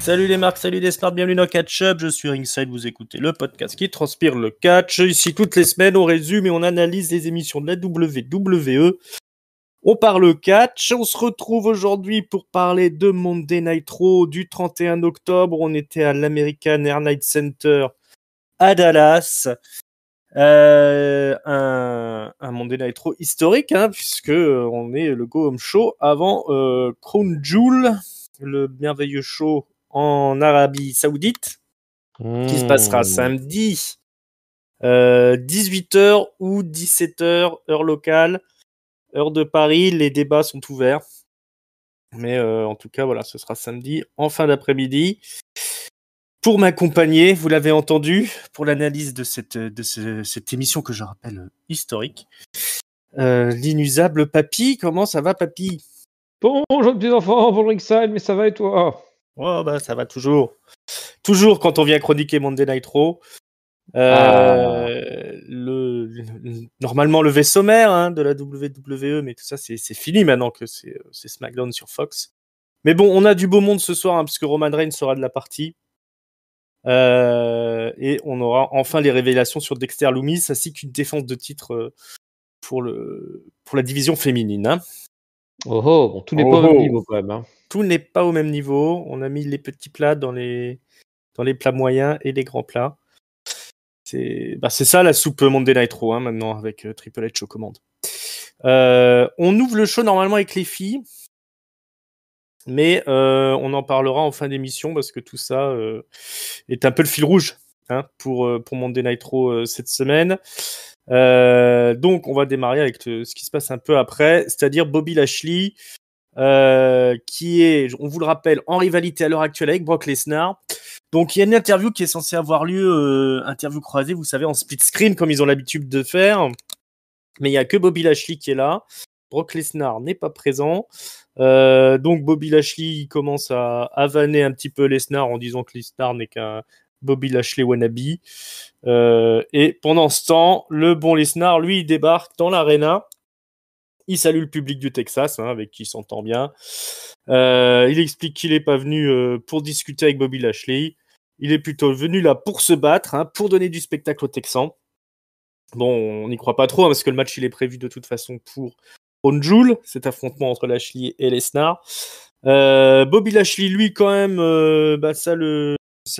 Salut les marques, salut les smarts, bienvenue dans Catch Up, je suis Ringside, vous écoutez le podcast qui transpire le catch. Ici toutes les semaines on résume et on analyse les émissions de la WWE. On parle catch, on se retrouve aujourd'hui pour parler de Monday Night Raw du 31 octobre. On était à l'American Airlines Center à Dallas. Un Monday Night Raw historique, puisque on est le Go Home Show avant Crown Jewel, le merveilleux show en Arabie Saoudite, qui se passera samedi 18h ou 17h, heure locale, heure de Paris. Les débats sont ouverts. Mais en tout cas, voilà, ce sera samedi en fin d'après-midi. Pour m'accompagner, vous l'avez entendu, pour l'analyse de cette émission que je rappelle historique, l'inusable Papy. Comment ça va, Papy ? Bonjour petits enfants, bonjour Ringside, mais ça va et toi ? Oh bah ça va toujours. Toujours quand on vient chroniquer Monday Night Raw. Normalement le vaisseau mère de la WWE, mais tout ça c'est fini maintenant que c'est SmackDown sur Fox. Mais bon, on a du beau monde ce soir, puisque Roman Reigns sera de la partie. Et on aura enfin les révélations sur Dexter Lumis, ainsi qu'une défense de titre pour la division féminine. Bon, tout n'est pas au même niveau quand même. Tout n'est pas au même niveau. On a mis les petits plats dans les plats moyens et les grands plats. C'est ça la soupe Monday Night Raw maintenant, avec Triple H aux commandes. On ouvre le show normalement avec les filles, mais on en parlera en fin d'émission parce que tout ça est un peu le fil rouge pour Monday Night Raw cette semaine. Donc on va démarrer avec ce qui se passe un peu après, c'est-à-dire Bobby Lashley, qui est, on vous le rappelle, en rivalité à l'heure actuelle avec Brock Lesnar. Donc il y a une interview qui est censée avoir lieu, interview croisée, vous savez, en split screen comme ils ont l'habitude de faire. Mais il y a que Bobby Lashley qui est là. Brock Lesnar n'est pas présent. Donc Bobby Lashley commence à vanner un petit peu Lesnar en disant que Lesnar n'est qu'un Bobby Lashley wannabe. Et pendant ce temps, le bon Lesnar, lui, il débarque dans l'arena. Il salue le public du Texas, avec qui il s'entend bien. Il explique qu'il n'est pas venu pour discuter avec Bobby Lashley. Il est plutôt venu là pour se battre, pour donner du spectacle aux Texans. Bon, on n'y croit pas trop, parce que le match il est prévu de toute façon pour Crown Jewel, cet affrontement entre Lashley et Lesnar. Bobby Lashley, lui, quand même, ça le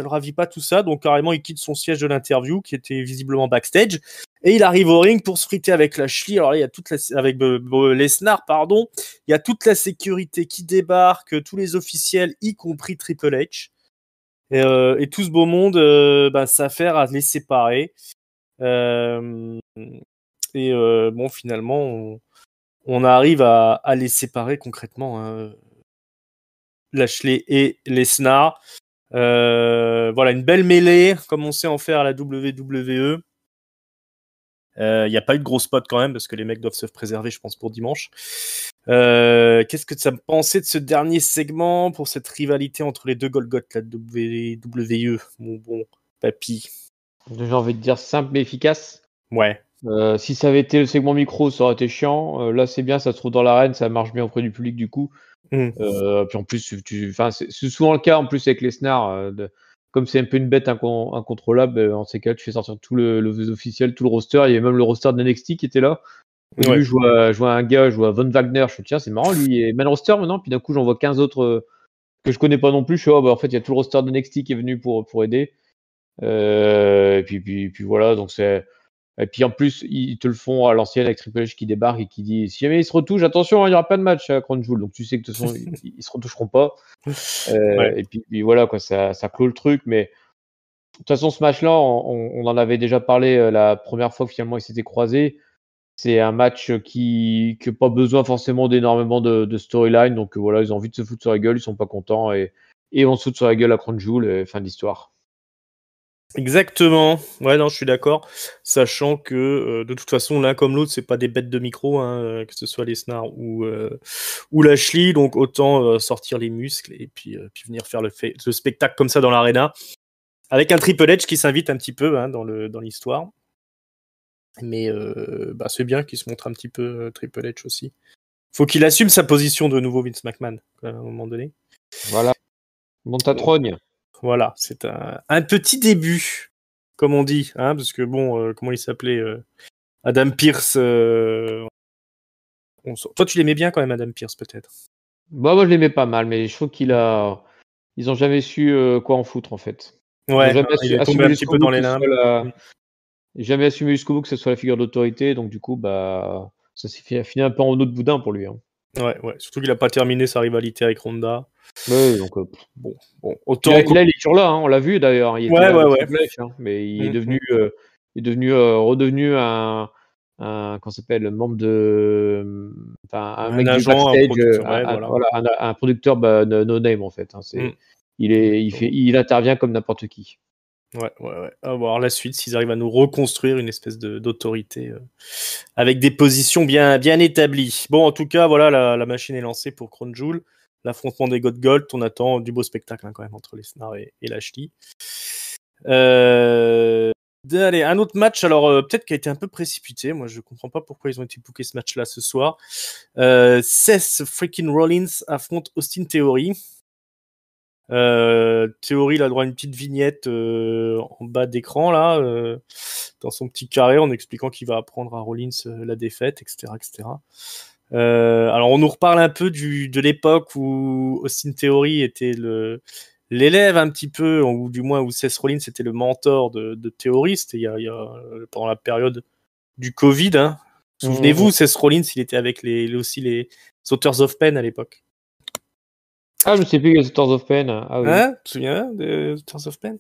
ravit pas tout ça, donc carrément il quitte son siège de l'interview, qui était visiblement backstage, et il arrive au ring pour se friter avec Lashley. Alors là, il y a avec Lesnar, pardon, il y a toute la sécurité qui débarque, tous les officiels, y compris Triple H, et tout ce beau monde s'affaire à les séparer. Bon, finalement, on arrive à les séparer concrètement, Lashley et Lesnar. Voilà, une belle mêlée, comme on sait en faire à la WWE. Il n'y a pas eu de gros spot quand même, parce que les mecs doivent se préserver, je pense, pour dimanche. Qu'est-ce que ça me pensait de ce dernier segment pour cette rivalité entre les deux Golgoth, la WWE, mon bon Papy? J'ai envie de dire simple mais efficace. Ouais. Si ça avait été le segment micro, ça aurait été chiant. Là, c'est bien, ça se trouve dans l'arène, ça marche bien auprès du public du coup. Puis en plus, c'est souvent le cas en plus avec Lesnar. Comme c'est un peu une bête incontrôlable, en ces cas, tu fais sortir tout le officiel, tout le roster. Il y avait même le roster de NXT qui était là. Au début, je vois un gars, je vois Von Wagner. Je me dis, tiens, c'est marrant, lui, il est main roster maintenant. Puis d'un coup, j'en vois 15 autres que je connais pas non plus. Je suis, en fait, il y a tout le roster de NXT qui est venu pour aider. Et puis voilà, donc c'est. Et puis en plus, ils te le font à l'ancienne avec Triple H qui débarque et qui dit si jamais ils se retouchent, attention, il n'y aura pas de match à Crown Jewel. Donc tu sais que de toute façon, ils se retoucheront pas. Et puis voilà, quoi, ça clôt le truc. Mais de toute façon, ce match-là, on en avait déjà parlé la première fois que finalement ils s'étaient croisés. C'est un match qui n'a pas besoin forcément d'énormément de storyline. Donc voilà, ils ont envie de se foutre sur la gueule, ils sont pas contents et on se fout sur la gueule à Crown Jewel, fin d'histoire. Exactement. Ouais, non, je suis d'accord. Sachant que de toute façon, l'un comme l'autre, c'est pas des bêtes de micro, que ce soit Lesnar ou Lashley. Donc autant sortir les muscles et puis venir faire le spectacle comme ça dans l'arena, avec un Triple H qui s'invite un petit peu dans l'histoire. Mais c'est bien qu'il se montre un petit peu Triple H aussi. Faut qu'il assume sa position de nouveau Vince McMahon à un moment donné. Voilà. Monte ta trogne. Voilà, c'est un petit début, comme on dit, hein, parce que bon, comment il s'appelait Adam Pearce. Toi, tu l'aimais bien quand même, Adam Pearce, peut-être. Bah, moi, je l'aimais pas mal, mais je trouve ils ont jamais su quoi en foutre, en fait. Ils ont Ouais, jamais il est tombé assumé un petit jusqu'au peu bout dans les que ce limbes. soit jamais assumé jusqu'au bout que ce soit la figure d'autorité, donc du coup, bah, ça s'est fini un peu en eau de boudin pour lui. Hein. Ouais, surtout qu'il a pas terminé sa rivalité avec Ronda. Ouais, donc bon, autant. Là, il est toujours là, hein, on l'a vu d'ailleurs. Il était là avec Ouais. Triple H, hein, mais il est redevenu comment s'appelle, membre un mec Un du agent, un backstage, producteur, voilà. voilà, un producteur no name en fait. Hein, il intervient comme n'importe qui. Ouais. À voir la suite, s'ils arrivent à nous reconstruire une espèce d'autorité avec des positions bien établies. Bon, en tout cas, voilà, la machine est lancée pour Crown Jewel. L'affrontement des God Gold, on attend du beau spectacle quand même entre Lesnar et Lashley. Allez, un autre match, alors peut-être qui a été un peu précipité. Moi, je comprends pas pourquoi ils ont été bookés ce match-là ce soir. Seth freaking Rollins affronte Austin Theory. Theory, il a droit à une petite vignette en bas d'écran là, dans son petit carré, en expliquant qu'il va apprendre à Rollins la défaite, etc. Alors on nous reparle un peu de l'époque où Austin Theory était l'élève un petit peu, ou du moins où Seth Rollins était le mentor de Theory. C'était il y a pendant la période du Covid. Hein. Souvenez-vous, Seth Rollins, il était avec aussi les Authors of Pain à l'époque. Ah, je ne sais plus, Authors of Pain. Ah oui. Hein, tu te souviens de Authors of Pain?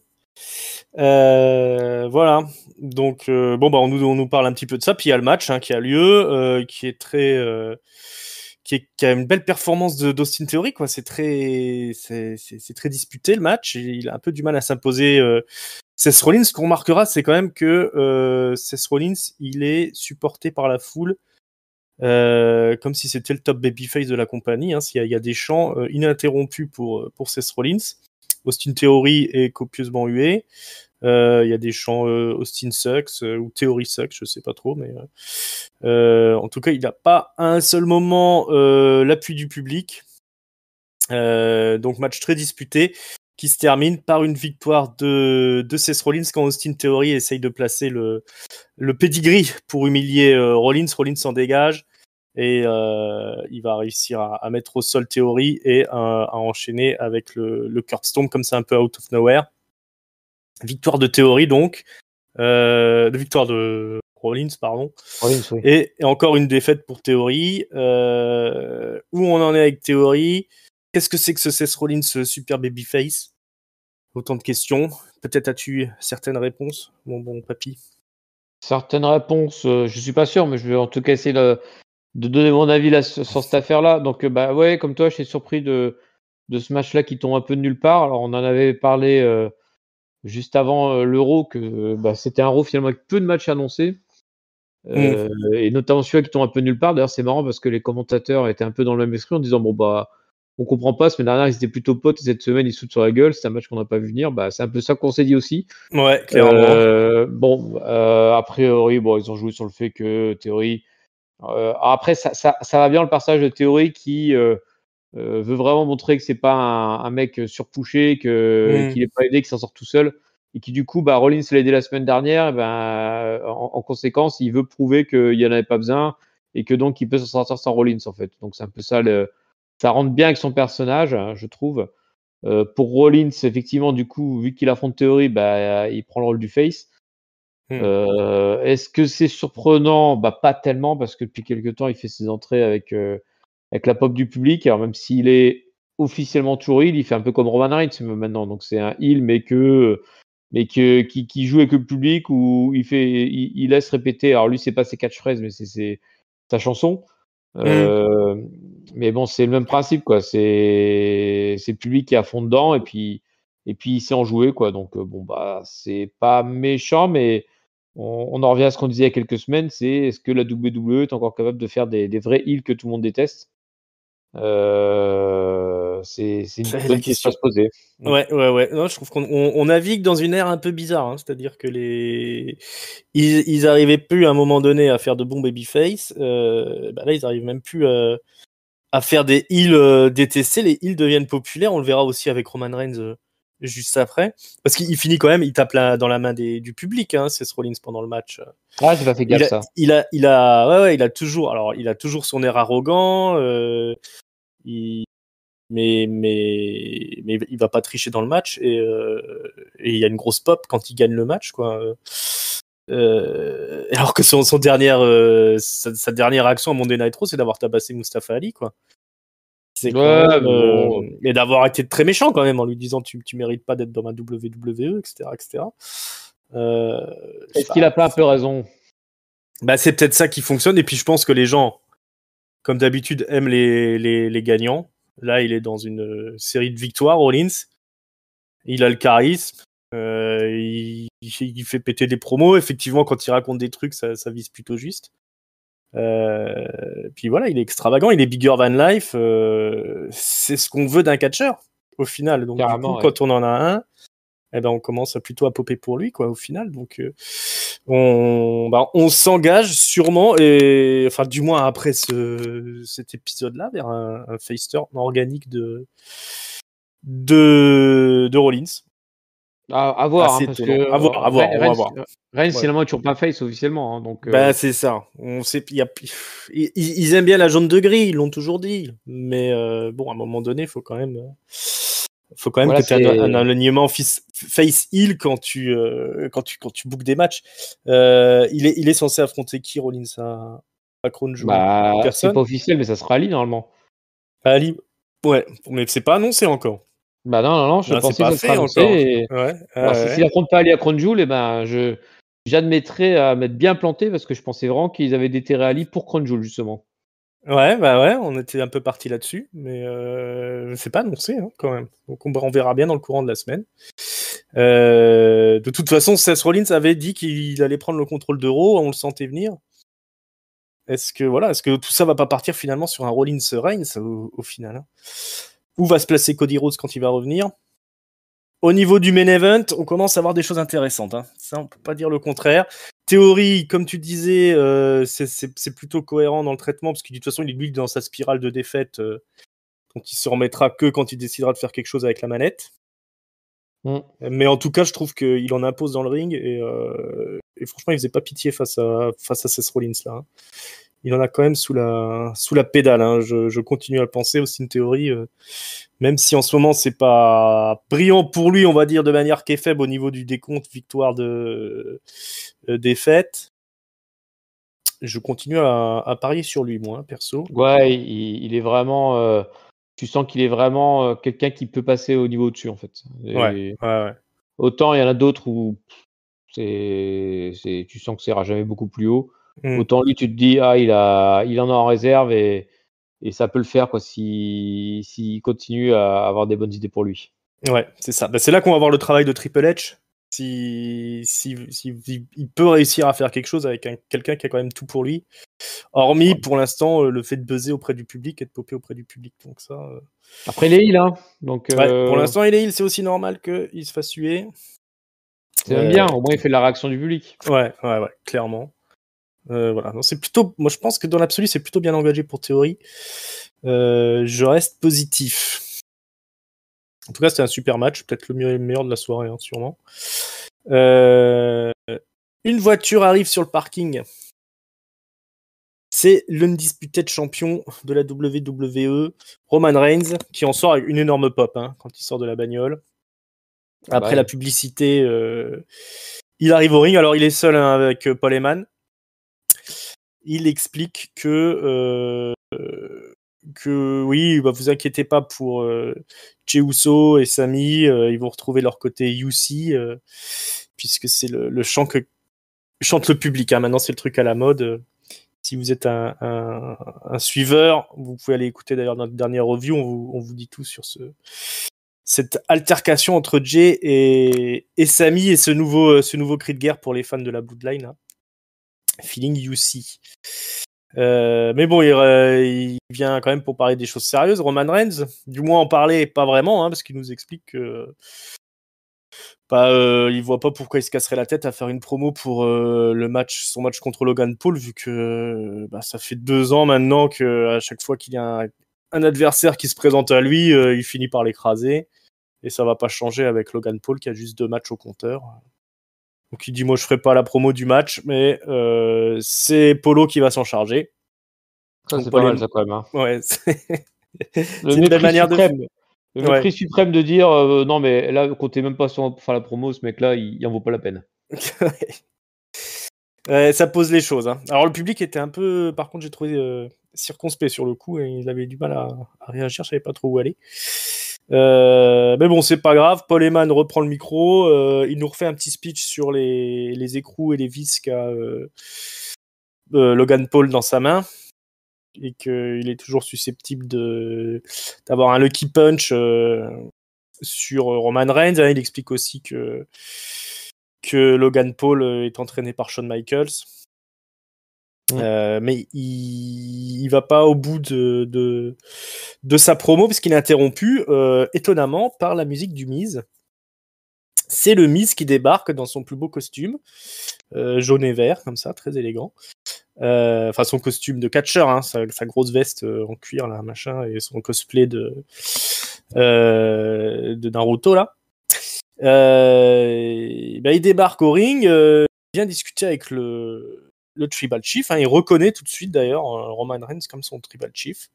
Voilà. Donc on nous parle un petit peu de ça. Puis il y a le match qui a lieu, qui est très, qui a une belle performance d'Austin Theory, quoi. C'est très disputé le match. Il a un peu du mal à s'imposer. Seth Rollins, ce qu'on remarquera, c'est quand même que Seth Rollins, il est supporté par la foule. Comme si c'était le top babyface de la compagnie. Hein. Il y a des chants ininterrompus pour Seth Rollins. Austin Theory est copieusement hué. Il y a des chants Austin sucks ou Theory sucks, je sais pas trop, mais en tout cas, il n'a pas à un seul moment l'appui du public. Donc match très disputé qui se termine par une victoire de Seth Rollins quand Austin Theory essaye de placer le pedigree pour humilier Rollins. Rollins s'en dégage et il va réussir à mettre au sol Theory et à enchaîner avec le Kurt Stomp comme ça un peu out of nowhere. Victoire de Theory donc, victoire de Rollins pardon. Rollins, oui. Et encore une défaite pour Theory. Où on en est avec Theory? Qu'est-ce que c'est que ce Seth Rollins super babyface? Autant de questions. Peut-être as-tu certaines réponses, mon bon papy? Certaines réponses, je suis pas sûr, mais je vais en tout cas essayer de donner mon avis là, sur cette affaire-là. Donc, bah ouais, comme toi, je suis surpris de ce match-là qui tombe un peu de nulle part. Alors, on en avait parlé juste avant l'Euro, que bah, c'était un Euro finalement avec peu de matchs annoncés. Et notamment celui-là qui tombe un peu de nulle part. D'ailleurs, c'est marrant parce que les commentateurs étaient un peu dans le même esprit en disant bon, bah, on comprend pas, semaine dernière, ils étaient plutôt potes et cette semaine, ils sautent sur la gueule. C'est un match qu'on n'a pas vu venir. Bah, c'est un peu ça qu'on s'est dit aussi. Ouais, clairement. A priori, bon, ils ont joué sur le fait que Théorie. Après, ça va bien le passage de Théorie qui veut vraiment montrer que c'est pas un mec surpouché, qu'il n'est pas aidé, qu'il s'en sort tout seul. Et qui, du coup, bah, Rollins l'a aidé la semaine dernière. Et ben, en conséquence, il veut prouver qu'il n'y en avait pas besoin et que donc il peut s'en sortir sans Rollins, en fait. Donc, c'est un peu ça. Ça rentre bien avec son personnage, hein, je trouve. Pour Rollins, effectivement, du coup, vu qu'il affronte Theory, bah, il prend le rôle du face. Est-ce que c'est surprenant? Bah, pas tellement, parce que depuis quelques temps, il fait ses entrées avec la pop du public. Alors, même s'il est officiellement toujours heel, il fait un peu comme Roman Reigns maintenant. Donc, c'est un heel, qui joue avec le public, où il laisse répéter. Alors, lui, c'est pas ses catchphrases, mais c'est sa chanson. Mais bon, c'est le même principe, quoi. C'est le public qui est à fond dedans, et puis il sait en jouer, quoi. Donc, bon, bah, c'est pas méchant, mais on en revient à ce qu'on disait il y a quelques semaines, c'est est-ce que la WWE est encore capable de faire des vrais heels que tout le monde déteste? C'est une bonne question à se poser. Ouais. Non, je trouve qu'on navigue dans une ère un peu bizarre, hein. C'est-à-dire que ils arrivaient plus à un moment donné à faire de bons babyface. Bah là, ils arrivent même plus à faire des heals détestés. Les heals deviennent populaires. On le verra aussi avec Roman Reigns juste après. Parce qu'il finit quand même, il tape dans la main du public, Seth Rollins pendant le match. Ah, j'ai pas fait gaffe ça. Il a toujours son air arrogant. Mais il va pas tricher dans le match et il y a une grosse pop quand il gagne le match, quoi. Alors que sa dernière action à Monday Night Raw, c'est d'avoir tabassé Mustafa Ali, quoi. C'est bon. Et d'avoir été très méchant quand même en lui disant tu mérites pas d'être dans ma WWE, etc., etc. Est-ce qu'il a pas un peu raison? Bah, c'est peut-être ça qui fonctionne. Et puis je pense que les gens, comme d'habitude, aiment les gagnants. Là, il est dans une série de victoires, Rollins. Il a le charisme. Il fait péter des promos. Effectivement, quand il raconte des trucs, ça vise plutôt juste. Puis voilà, il est extravagant, il est bigger than life. C'est ce qu'on veut d'un catcheur, au final. Donc, carrément, du coup, quand on en a un, eh ben, on commence plutôt à popper pour lui, quoi, au final. Donc, on s'engage sûrement, et enfin, du moins après cet épisode-là, vers un face turn organique de Rollins. À voir, parce que à voir, on va voir. Reigns, finalement, est toujours pas face officiellement. Donc, c'est ça. On sait, ils aiment bien la jaune de gris, ils l'ont toujours dit. Mais bon, à un moment donné, il faut quand même que tu aies un alignement face heel quand tu bookes des matchs. Il est censé affronter qui, Rollins, à Crown Jewel? C'est pas officiel, mais ça sera Ali normalement. Ali, ouais, mais c'est pas annoncé encore. Non, je pensais que ça serait annoncé. S'il affronte pas Ali à Crown Jewel, j'admettrais à m'être bien planté parce que je pensais vraiment qu'ils avaient déterré Ali pour Crown Jewel, justement. Ouais, on était un peu parti là-dessus, mais c'est pas annoncé quand même. Donc on verra bien dans le courant de la semaine. De toute façon, Seth Rollins avait dit qu'il allait prendre le contrôle de Raw, on le sentait venir. Est-ce que tout ça va pas partir finalement sur un Rollins Reigns au final, Où va se placer Cody Rhodes quand il va revenir? Au niveau du main event, on commence à avoir des choses intéressantes. Ça, on peut pas dire le contraire. Théorie, comme tu disais, c'est plutôt cohérent dans le traitement, parce que de toute façon, il est lui dans sa spirale de défaite, dont il se remettra que quand il décidera de faire quelque chose avec la manette. Mais en tout cas, je trouve qu'il en impose dans le ring, et franchement, il faisait pas pitié face à Seth Rollins là. Il en a quand même sous la pédale. Je continue à le penser, aussi une théorie. Même si en ce moment c'est pas brillant pour lui, on va dire de manière faible au niveau du décompte victoire de défaite, je continue à parier sur lui, moi, perso. Ouais, il est vraiment. Tu sens qu'il est vraiment quelqu'un qui peut passer au niveau au-dessus, en fait. Ouais. Autant il y en a d'autres où tu sens que ça ira jamais beaucoup plus haut. Autant lui, tu te dis, il en a en réserve et ça peut le faire, quoi, s'il continue à avoir des bonnes idées pour lui. Ouais, c'est ça. C'est là qu'on va voir le travail de Triple H. Si il peut réussir à faire quelque chose avec quelqu'un qui a quand même tout pour lui. Hormis, pour l'instant, le fait de buzzer auprès du public et de popper auprès du public. Donc ça. Après, il est heal, Donc, pour l'instant, il est heal. C'est aussi normal qu'il se fasse tuer. C'est même bien. Au moins, il fait de la réaction du public. Ouais, clairement. Voilà. Non, c'est plutôt. Moi, je pense que dans l'absolu, c'est plutôt bien engagé pour Théorie. Je reste positif. En tout cas, c'était un super match, peut-être le meilleur de la soirée, sûrement. Une voiture arrive sur le parking. C'est l'undisputed champion de la WWE, Roman Reigns, qui en sort avec une énorme pop quand il sort de la bagnole. Après la publicité, il arrive au ring. Alors, il est seul avec Paul Heyman. Il explique que oui, vous inquiétez pas pour Jey Uso et Sami, ils vont retrouver leur côté UC, puisque c'est le chant que chante le public. Maintenant, c'est le truc à la mode. Si vous êtes un suiveur, vous pouvez aller écouter d'ailleurs notre dernière review, on vous dit tout sur cette altercation entre Jey et Sami, et ce nouveau cri de guerre pour les fans de la Bloodline. Feeling UC. Mais bon, il vient quand même pour parler des choses sérieuses. Roman Reigns, du moins en parler, pas vraiment, parce qu'il nous explique que il voit pas pourquoi il se casserait la tête à faire une promo pour son match contre Logan Paul, vu que ça fait 2 ans maintenant que à chaque fois qu'il y a un adversaire qui se présente à lui, il finit par l'écraser. Et ça va pas changer avec Logan Paul qui a juste 2 matchs au compteur. Donc il dit moi je ferai pas la promo du match, mais c'est Polo qui va s'en charger. Ça c'est pas mal ça quand même. Hein. Ouais, le mépris suprême. Le mépris suprême de dire non mais là comptez même pas sur faire la promo, ce mec là il en vaut pas la peine. Ça pose les choses. Hein. Alors le public était un peu, par contre j'ai trouvé circonspect sur le coup, et il avait du mal à réagir, je savais pas trop où aller. Mais bon, c'est pas grave. Paul Heyman reprend le micro. Il nous refait un petit speech sur les écrous et les vis qu'a Logan Paul dans sa main. Et qu'il est toujours susceptible d'avoir un lucky punch sur Roman Reigns. Il explique aussi que Logan Paul est entraîné par Shawn Michaels. Mais il va pas au bout de sa promo parce qu'il est interrompu étonnamment par la musique du Miz. C'est le Miz qui débarque dans son plus beau costume, jaune et vert comme ça, très élégant. Enfin son costume de catcheur, hein, sa grosse veste en cuir là, machin, et son cosplay de Naruto là. Il débarque au ring, il vient discuter avec le Tribal Chief, hein, il reconnaît tout de suite d'ailleurs Roman Reigns comme son Tribal Chief.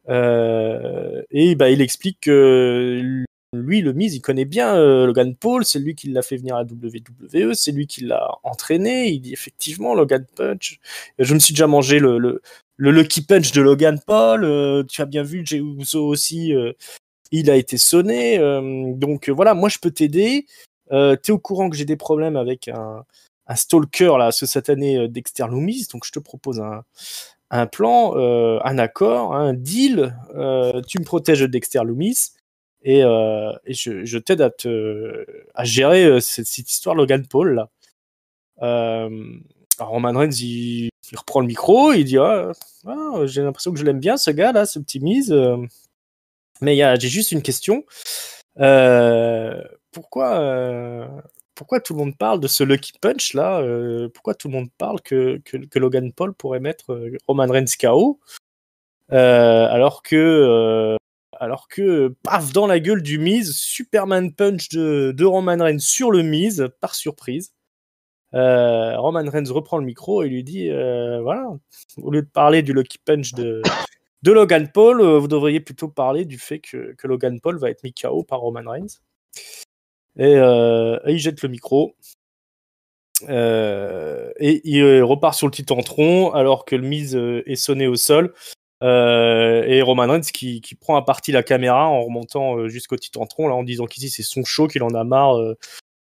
Et il explique que lui, le Miz, il connaît bien Logan Paul, c'est lui qui l'a fait venir à la WWE, c'est lui qui l'a entraîné. Il dit effectivement Logan Punch. Je me suis déjà mangé le Lucky Punch de Logan Paul. Tu as bien vu Jey Uso aussi, il a été sonné. Donc voilà, moi je peux t'aider. T'es au courant que j'ai des problèmes avec un stalker là, ce satané Dexter Lumis, donc je te propose un plan, un accord, un deal. Tu me protèges de Dexter Lumis. Et je t'aide à gérer cette histoire Logan Paul là. Alors Roman Reigns il reprend le micro, il dit j'ai l'impression que je l'aime bien ce gars là, ce petit Miz. Mais j'ai juste une question. Pourquoi tout le monde parle de ce Lucky Punch là pourquoi tout le monde parle que Logan Paul pourrait mettre Roman Reigns KO alors que paf dans la gueule du Miz, Superman Punch de Roman Reigns sur le Miz par surprise. Roman Reigns reprend le micro et lui dit voilà, au lieu de parler du Lucky Punch de Logan Paul, vous devriez plutôt parler du fait que Logan Paul va être mis KO par Roman Reigns. Et il jette le micro. Et il repart sur le Titantron alors que le Miz est sonné au sol. Et Roman Reigns qui prend à partie la caméra en remontant jusqu'au Titantron là, en disant qu'ici c'est son show, qu'il en a marre,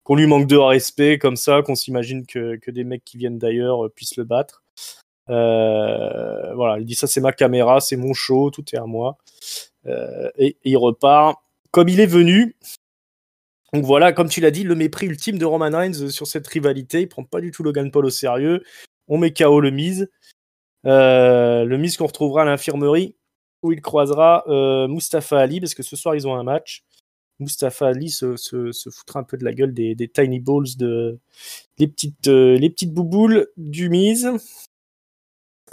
qu'on lui manque de respect comme ça, qu'on s'imagine que des mecs qui viennent d'ailleurs puissent le battre. Voilà, il dit ça c'est ma caméra, c'est mon show, tout est à moi. Et il repart comme il est venu. Donc voilà, comme tu l'as dit, le mépris ultime de Roman Reigns sur cette rivalité. Il prend pas du tout Logan Paul au sérieux. On met KO le Miz. Le Miz qu'on retrouvera à l'infirmerie où il croisera Mustafa Ali parce que ce soir ils ont un match. Mustafa Ali se foutra un peu de la gueule des tiny balls, les petites bouboules du Miz.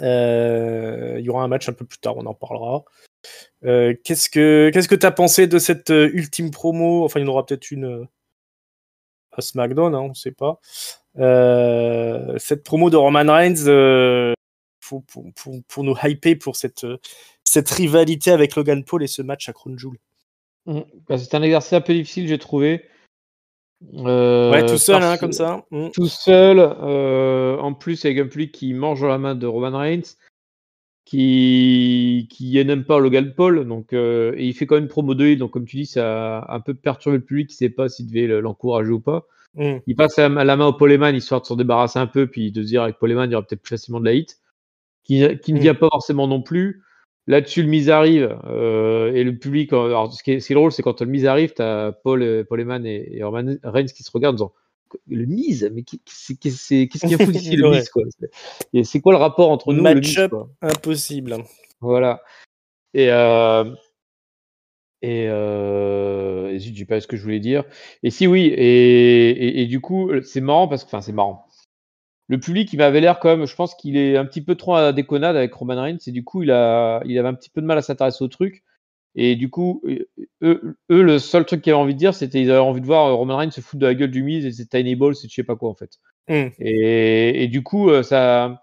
Il y aura un match un peu plus tard, on en parlera. Qu'est-ce que t'as pensé de cette ultime promo? Enfin, il y en aura peut-être une à SmackDown, hein, on sait pas. Cette promo de Roman Reigns pour nous hyper pour cette rivalité avec Logan Paul et ce match à Crown Jewel. C'est un exercice un peu difficile, j'ai trouvé. Ouais, tout seul, hein, comme ça. Tout seul, en plus avec un public qui mange dans la main de Roman Reigns, qui n'aime pas Logan Paul, donc et il fait quand même une promo de heal, donc comme tu dis, ça a un peu perturbé le public qui sait pas s'il devait l'encourager ou pas. Il passe la main au Paul Heyman histoire de s'en débarrasser un peu, puis de se dire avec Paul Heyman il y aura peut-être plus facilement de la hit, qui ne vient pas forcément non plus. Là-dessus, le Miz arrive et le public. Alors, ce qui est drôle, c'est quand le Miz arrive, t'as Paul Heyman et Roman Reigns qui se regardent en disant le Miz, mais qu'est-ce qu'il y a foutu ici, le Miz, quoi. Et c'est quoi le rapport entre nous et le Miz, quoi. Impossible. Voilà. Et je dis pas ce que je voulais dire. Et si oui, et du coup, c'est marrant parce que, enfin, c'est marrant. le public, il m'avait l'air quand même, je pense qu'il est un petit peu trop à la déconnade avec Roman Reigns et du coup, il avait un petit peu de mal à s'intéresser au truc. Et du coup, eux, le seul truc qu'ils avaient envie de dire, c'était qu'ils avaient envie de voir Roman Reigns se foutre de la gueule du Miz et c'est Tiny Balls et je sais pas quoi en fait. Et du coup, ça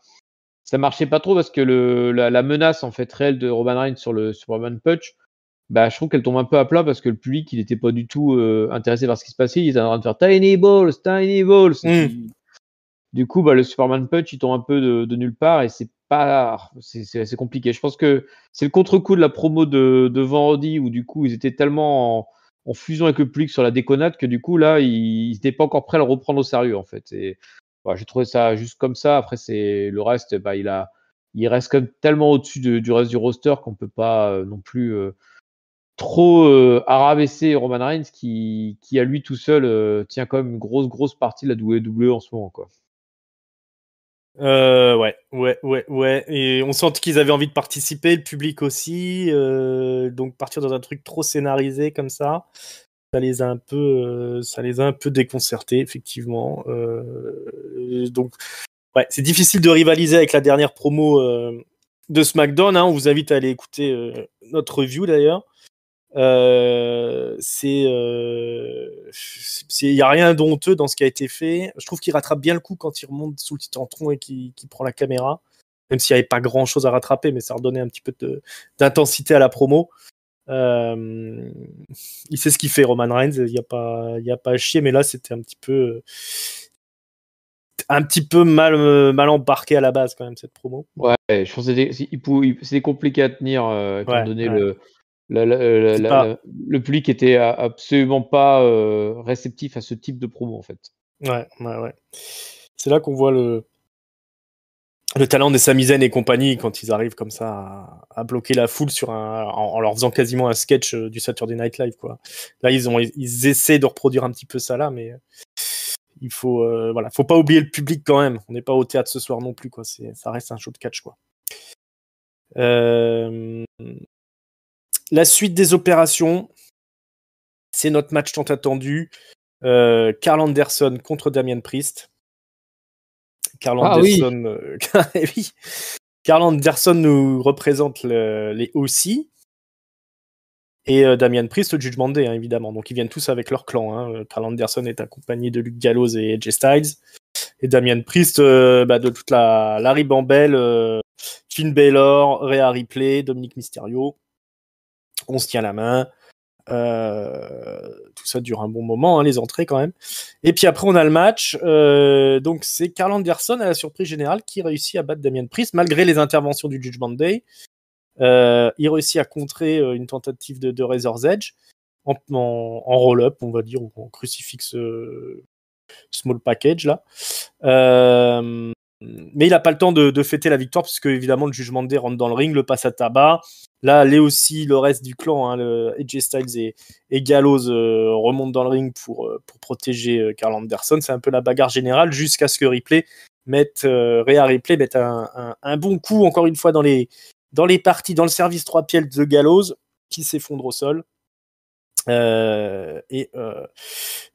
marchait pas trop parce que la menace en fait réelle de Roman Reigns sur Roman Punch, bah, je trouve qu'elle tombe un peu à plat parce que le public, il était pas du tout intéressé par ce qui se passait. Il était en train de faire Tiny Balls, Tiny Balls. Du coup, bah, le Superman Punch, il tombe un peu de nulle part et c'est compliqué. Je pense que c'est le contre-coup de la promo de vendredi où du coup, ils étaient tellement en fusion avec le public sur la déconnade que du coup, là, ils n'étaient pas encore prêts à le reprendre au sérieux, en fait. Et voilà, j'ai trouvé ça juste comme ça. Après, le reste, bah, il reste quand même tellement au-dessus du reste du roster qu'on peut pas non plus trop rabaisser Roman Reigns qui à lui tout seul tient quand même une grosse partie de la WWE en ce moment, quoi. Ouais. Et on sent qu'ils avaient envie de participer, le public aussi. Donc partir dans un truc trop scénarisé comme ça les a un peu, ça les a un peu déconcertés, effectivement. Donc, ouais, c'est difficile de rivaliser avec la dernière promo de SmackDown. Hein. On vous invite à aller écouter notre review d'ailleurs. Il y a rien d'honteux dans ce qui a été fait. Je trouve qu'il rattrape bien le coup quand il remonte sous le Titantron et qu'il prend la caméra, même s'il n'y avait pas grand chose à rattraper, mais ça redonnait un petit peu d'intensité à la promo. Il sait ce qu'il fait, Roman Reigns, il y a pas à chier, mais là c'était un petit peu mal embarqué à la base quand même cette promo. Ouais, je pense que c'était compliqué à tenir étant donné le public était absolument pas réceptif à ce type de promo en fait. Ouais. C'est là qu'on voit le talent des Sami Zayn et compagnie quand ils arrivent comme ça à bloquer la foule en leur faisant quasiment un sketch du Saturday Night Live, quoi. Là ils essaient de reproduire un petit peu ça là, mais il faut faut pas oublier le public quand même. On n'est pas au théâtre ce soir non plus, quoi. Ça reste un show de catch, quoi. La suite des opérations, c'est notre match tant attendu. Karl Anderson contre Damian Priest. Karl Anderson, oui. Karl Anderson nous représente les OC et Damian Priest le Judgment Day, hein, évidemment. Donc ils viennent tous avec leur clan. Hein. Karl Anderson est accompagné de Luke Gallows et AJ Styles. Et Damian Priest de toute la ribambelle, Finn Balor, Rhea Ripley, Dominic Mysterio. On se tient la main. Tout ça dure un bon moment, hein, les entrées quand même. Et puis après on a le match. Donc c'est Karl Anderson à la surprise générale qui réussit à battre Damian Priest malgré les interventions du Judgment Day. Il réussit à contrer une tentative de Razor's Edge en roll-up, on va dire, ou en crucifix small package là. Mais il n'a pas le temps de fêter la victoire parce que évidemment le Judgment Day rentre dans le ring, le passe à tabac. Là, aussi le reste du clan, hein, AJ Styles et Gallows remontent dans le ring pour protéger Karl Anderson. C'est un peu la bagarre générale jusqu'à ce que Rhea Ripley mette un bon coup encore une fois dans les parties, dans le service 3 pieds de Gallows qui s'effondre au sol. Et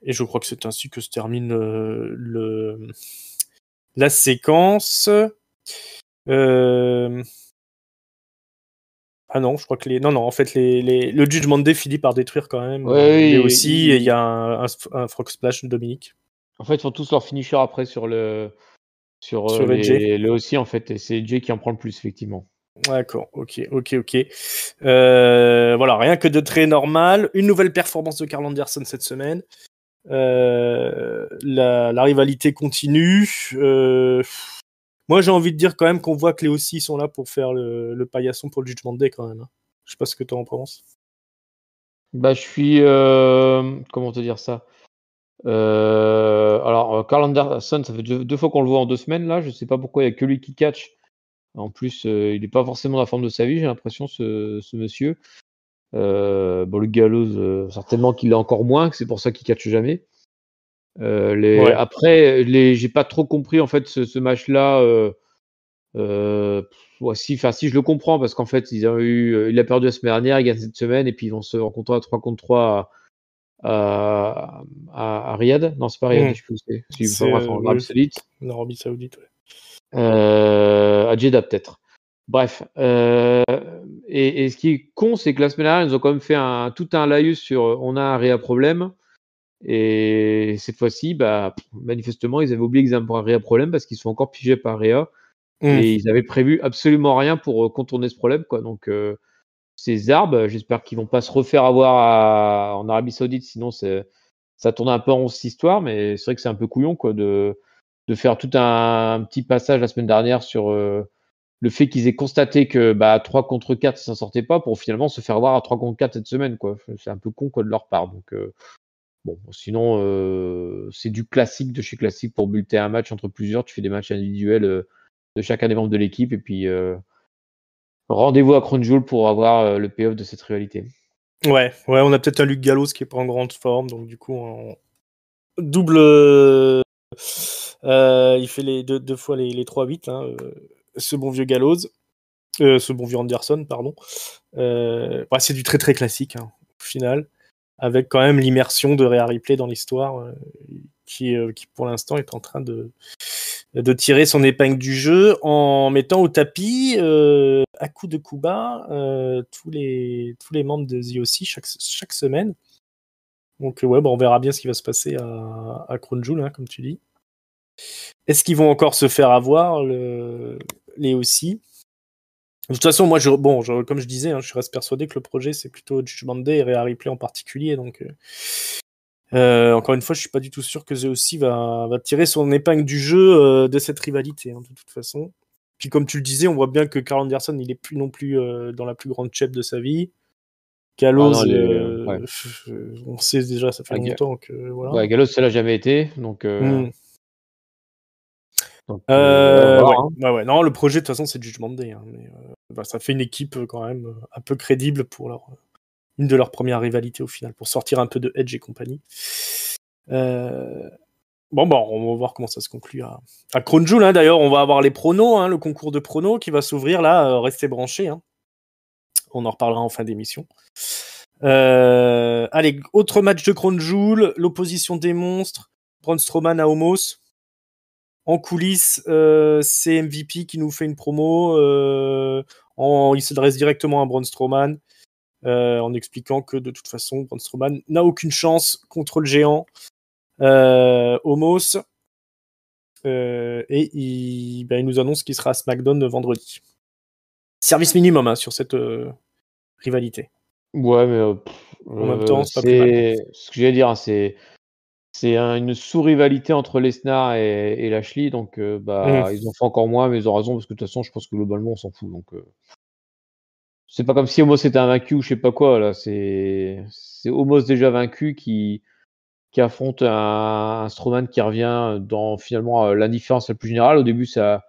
je crois que c'est ainsi que se termine la séquence. Ah non, je crois que en fait le Judgment Day finit par détruire quand même. Ouais, aussi, et il y a un frog splash de Dominique. En fait, ils font tous leur finisher après sur le aussi en fait, et c'est Jay qui en prend le plus effectivement. D'accord, ok. Voilà, rien que de très normal. Une nouvelle performance de Karl Anderson cette semaine. La rivalité continue. Moi, j'ai envie de dire quand même qu'on voit que les aussi sont là pour faire le paillasson pour le Judgment Day quand même. Je sais pas ce que tu en penses. Bah, je suis comment te dire ça. Alors, Karl Anderson, ça fait deux fois qu'on le voit en 2 semaines là. Je sais pas pourquoi il y a que lui qui catch. En plus, il n'est pas forcément dans la forme de sa vie, j'ai l'impression, ce monsieur. Bon, le Gallows, certainement qu'il l'a encore moins, que c'est pour ça qu'il catch jamais. Après, j'ai pas trop compris en fait ce match-là. Si je le comprends parce qu'en fait, il a perdu la semaine dernière, il gagne cette semaine et puis ils vont se rencontrer à 3 contre 3 à Riyad. Non, c'est pas Riyad, je sais plus où c'est. C'est Bref, en Arabie Saoudite. l'Arabie Saoudite, ouais. À Jeddah, peut-être. Bref. Et ce qui est con, c'est que la semaine dernière, ils ont quand même fait tout un laïus sur on a un réa problème. Et cette fois-ci, manifestement, ils avaient oublié qu'ils avaient un réa problème parce qu'ils sont encore pigés par réa. Et ils avaient prévu absolument rien pour contourner ce problème, quoi. Donc, ces arbres, j'espère qu'ils vont pas se refaire avoir en Arabie Saoudite, sinon ça tourne un peu en rond cette histoire. Mais c'est vrai que c'est un peu couillon, quoi, de faire tout un petit passage la semaine dernière sur le fait qu'ils aient constaté que 3 contre 4 ça ne sortait pas pour finalement se faire avoir à 3 contre 4 cette semaine, quoi. C'est un peu con, quoi, de leur part. Donc bon, sinon c'est du classique de chez classique pour bulleter un match entre plusieurs. Tu fais des matchs individuels de chacun des membres de l'équipe et puis rendez-vous à Crown Jewel pour avoir le payoff de cette rivalité. Ouais, on a peut-être un Luc Gallows qui est pas en grande forme, donc du coup en double il fait les deux fois les 3-8, hein, ce bon vieux Gallows, ce bon vieux Anderson, pardon. C'est du très très classique, hein, au final, avec quand même l'immersion de Rhea Ripley dans l'histoire, qui pour l'instant est en train de tirer son épingle du jeu en mettant au tapis, à coup de coup bas, tous les membres de The OC chaque semaine. Donc on verra bien ce qui va se passer à Crown Jewel, hein, comme tu dis. Est-ce qu'ils vont encore se faire avoir, les OC? De toute façon, moi, comme je disais, hein, je reste persuadé que le projet, c'est plutôt Judgment Day et Rhea Ripley en particulier. Donc, encore une fois, je suis pas du tout sûr que The OC va tirer son épingle du jeu de cette rivalité, hein, de toute façon. Puis, comme tu le disais, on voit bien que Karl Anderson, il est plus non plus dans la plus grande shape de sa vie. Gallows, on sait déjà, ça fait longtemps que voilà. Ouais, Gallows, ça l'a jamais été, donc. Ouais. Non, le projet de toute façon c'est Judgment Day, hein, mais ça fait une équipe quand même un peu crédible pour une de leurs premières rivalités au final, pour sortir un peu de Edge et compagnie. On va voir comment ça se conclut à Crown Jewel, hein. D'ailleurs, on va avoir les pronos, hein, le concours de pronos qui va s'ouvrir là. Restez branchés, hein. On en reparlera en fin d'émission. Allez, autre match de Crown Jewel, l'opposition des monstres, Braun Strowman à Omos. En coulisses, c'est MVP qui nous fait une promo. Il s'adresse directement à Braun Strowman en expliquant que de toute façon, Braun Strowman n'a aucune chance contre le géant Omos. Et il nous annonce qu'il sera à SmackDown vendredi. Service minimum, hein, sur cette rivalité. Ouais, mais en même temps, c'est pas plus mal. Ce que j'allais dire, c'est une sous-rivalité entre Lesnar et Lashley, donc ils en font encore moins, mais ils ont raison parce que de toute façon, je pense que globalement, on s'en fout. Donc c'est pas comme si Omos était invaincu ou je sais pas quoi là. C'est Omos déjà vaincu qui affronte un Strowman qui revient dans finalement l'indifférence la plus générale. Au début, ça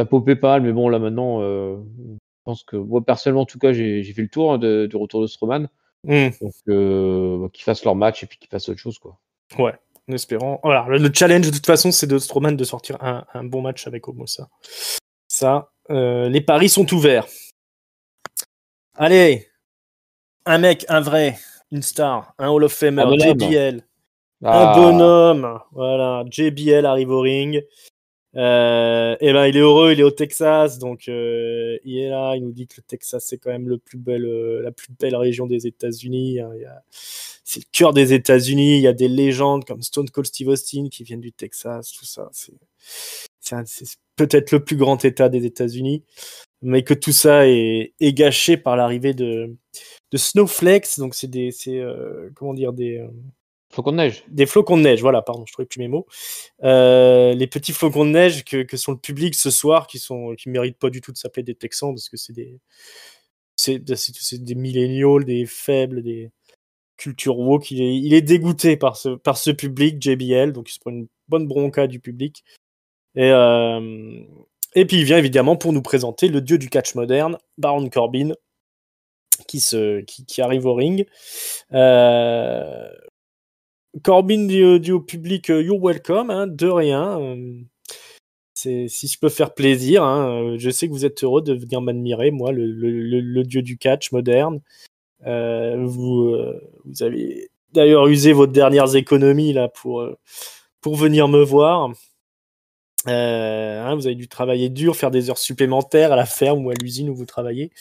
popait pas mal, mais bon là maintenant, je pense que moi personnellement, en tout cas, j'ai fait le tour du retour de Strowman. Donc qu'ils fassent leur match et puis qu'ils fassent autre chose, quoi. Ouais, en espérant. Voilà, le challenge de toute façon, c'est de Strowman de sortir un bon match avec Omos. Les paris sont ouverts. Allez, un mec, un vrai, une star, un Hall of Famer, JBL. Un bonhomme, voilà. JBL arrive au ring. Il est heureux, il est au Texas, donc il est là, il nous dit que le Texas c'est quand même la plus belle région des États-Unis, hein. C'est le cœur des États-Unis, il y a des légendes comme Stone Cold Steve Austin qui viennent du Texas, tout ça, c'est peut-être le plus grand État des États-Unis, mais que tout ça est gâché par l'arrivée de Snowflakes, donc c'est des flocons de neige. Des flocons de neige, voilà, pardon, je trouvais plus mes mots. Les petits flocons de neige que sont le public ce soir, qui méritent pas du tout de s'appeler des Texans, parce que c'est des millennials, des faibles, des cultures woke. Il est dégoûté par ce public, JBL, donc il se prend une bonne bronca du public. Et puis il vient évidemment pour nous présenter le dieu du catch moderne, Baron Corbin, qui arrive au ring. Corbin dit au public you're welcome, hein, de rien. Si je peux faire plaisir, hein, je sais que vous êtes heureux de venir m'admirer, moi, le dieu du catch moderne. Vous avez d'ailleurs usé vos dernières économies là pour venir me voir. Vous avez dû travailler dur, faire des heures supplémentaires à la ferme ou à l'usine où vous travaillez.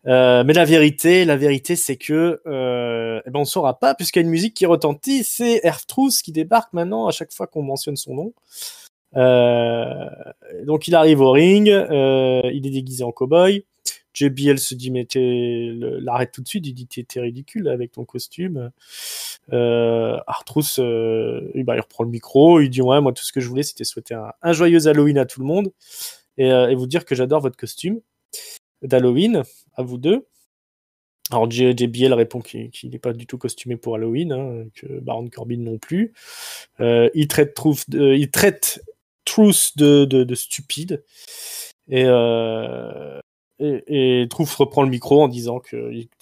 Mais la vérité, c'est que on saura pas puisqu'il y a une musique qui retentit. C'est R-Truth qui débarque maintenant à chaque fois qu'on mentionne son nom. Donc il arrive au ring, il est déguisé en cow-boy. JBL se dit mais l'arrête tout de suite, il dit t'es ridicule avec ton costume. R-Truth il reprend le micro, il dit ouais moi tout ce que je voulais c'était souhaiter un joyeux Halloween à tout le monde et vous dire que j'adore votre costume d'Halloween à vous deux. Alors JBL répond qu'il n'est pas du tout costumé pour Halloween, que Baron Corbin non plus. Il traite Truth de stupide et Truth reprend le micro en disant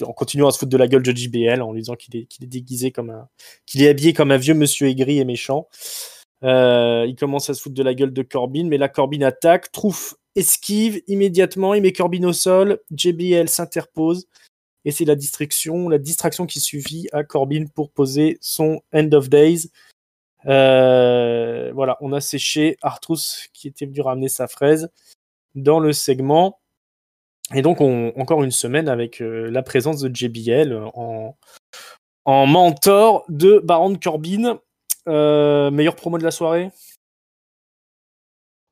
en continuant à se foutre de la gueule de JBL, en lui disant qu'il est déguisé qu'il est habillé comme un vieux monsieur aigri et méchant. Il commence à se foutre de la gueule de Corbin, mais là Corbin attaque, Truth esquive immédiatement, il met Corbin au sol, JBL s'interpose et c'est la distraction qui suffit à Corbin pour poser son End of Days. Voilà, on a séché R-Truth qui était venu ramener sa fraise dans le segment. Et donc, encore une semaine avec la présence de JBL en mentor de Baron Corbin. Meilleure promo de la soirée?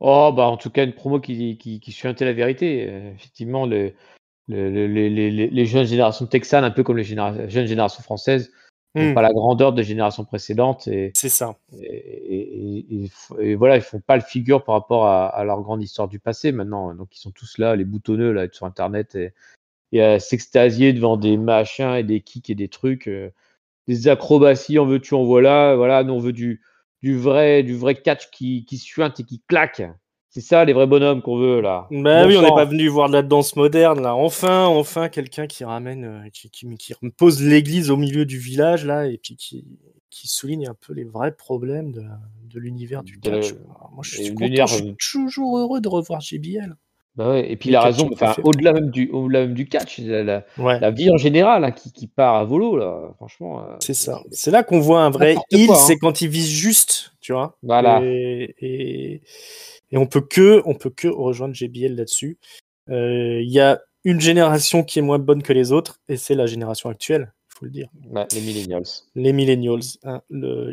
En tout cas, une promo qui suintait la vérité. Effectivement, les jeunes générations texanes, un peu comme les jeunes générations françaises, n'ont pas la grandeur des générations précédentes. C'est ça. Et voilà, ils font pas le figure par rapport à leur grande histoire du passé maintenant. Donc, ils sont tous là, les boutonneux, là, sur Internet, et à s'extasier devant des machins et des kicks et des trucs, des acrobaties, en veux-tu, en voilà. Voilà, nous, on veut du vrai catch qui suinte et qui claque. C'est ça, les vrais bonhommes qu'on veut, là. Bah oui, on n'est pas venu voir de la danse moderne, là. Enfin, quelqu'un qui ramène, qui pose l'église au milieu du village, là, et puis qui souligne un peu les vrais problèmes de l'univers du catch. Moi, je suis content, je suis toujours heureux de revoir JBL. Bah ouais, et puis il a raison, au-delà même du catch, la vie en général, hein, qui part à volo, là, franchement. C'est ça. C'est là qu'on voit un vrai heel, c'est quand il vise juste, tu vois. Voilà. Et on peut que rejoindre JBL là-dessus. Il y a une génération qui est moins bonne que les autres, et c'est la génération actuelle, il faut le dire. Les millennials. Les millennials. Hein,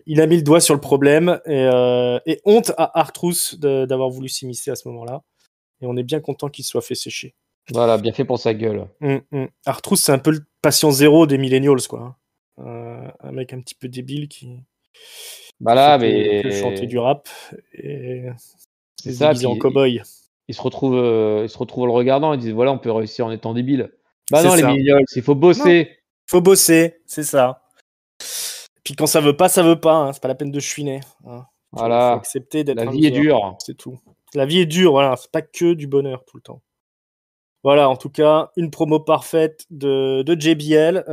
il a mis le doigt sur le problème, et honte à R-Truth d'avoir voulu s'immiscer à ce moment-là. Et on est bien content qu'il soit fait sécher. Voilà, bien fait pour sa gueule. R-Truth, c'est un peu le patient zéro des millennials, quoi. Un mec un petit peu débile qui peut chanter du rap et c'est ça, déguisé en cow-boy. Il se retrouve en le regardant et disent voilà, on peut réussir en étant débile. Bah non, les millennials, il faut bosser. Il faut bosser, c'est ça. Puis quand ça veut pas, hein. C'est pas la peine de chouiner. Hein. Voilà. Faut accepter d'être la vie est dure. C'est tout. La vie est dure, voilà. C'est pas que du bonheur tout le temps. Voilà, en tout cas, une promo parfaite de JBL.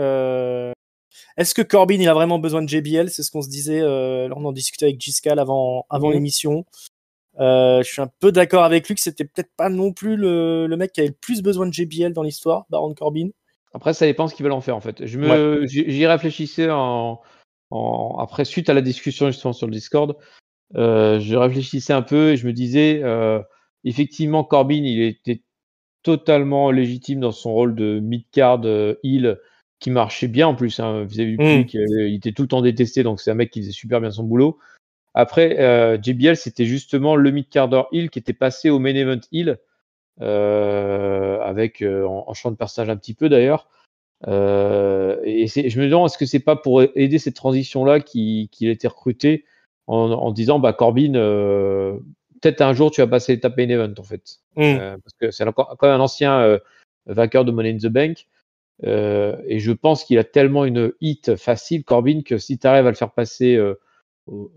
Est-ce que Corbin, il a vraiment besoin de JBL? C'est ce qu'on se disait, on en discutait avec Giscal avant l'émission. Je suis un peu d'accord avec lui que c'était peut-être pas non plus le mec qui avait le plus besoin de JBL dans l'histoire, Baron Corbin. Après, ça dépend ce qu'ils veulent en faire, en fait. J'y réfléchissais après, suite à la discussion justement sur le Discord. Je réfléchissais un peu et je me disais, effectivement, Corbin, il était totalement légitime dans son rôle de mid-card heel qui marchait bien en plus, hein, vis-à-vis du public. Il était tout le temps détesté, donc c'est un mec qui faisait super bien son boulot. Après, JBL, c'était justement le mid-carder heel qui était passé au main event heel, avec en changeant de personnage un petit peu d'ailleurs. Et je me demande, est-ce que c'est pas pour aider cette transition-là qu'il a été recruté en disant, bah Corbin, peut-être un jour tu vas passer l'étape main event en fait. Parce que c'est quand même un ancien vainqueur de Money in the Bank. Et je pense qu'il a tellement une hit facile, Corbin, que si tu arrives à le faire passer,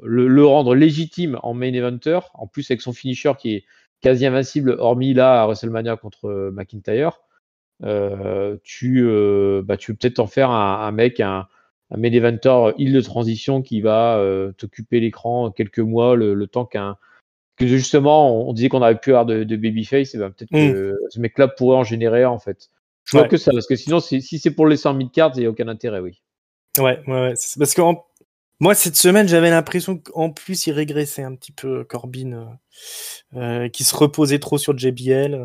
le rendre légitime en main eventer, en plus avec son finisher qui est quasi invincible, hormis là à WrestleMania contre McIntyre, tu peux peut-être en faire un mec, un main eventer heel de transition qui va t'occuper l'écran quelques mois, le temps que justement on disait qu'on avait pu avoir de babyface, et ben peut-être que ce mec-là pourrait en générer en fait. Je vois que ça, parce que sinon si c'est pour le laisser en mid-card, il n'y a aucun intérêt, oui. Ouais. C'est parce que moi, cette semaine, j'avais l'impression qu'en plus, il régressait un petit peu, Corbin, qui se reposait trop sur JBL.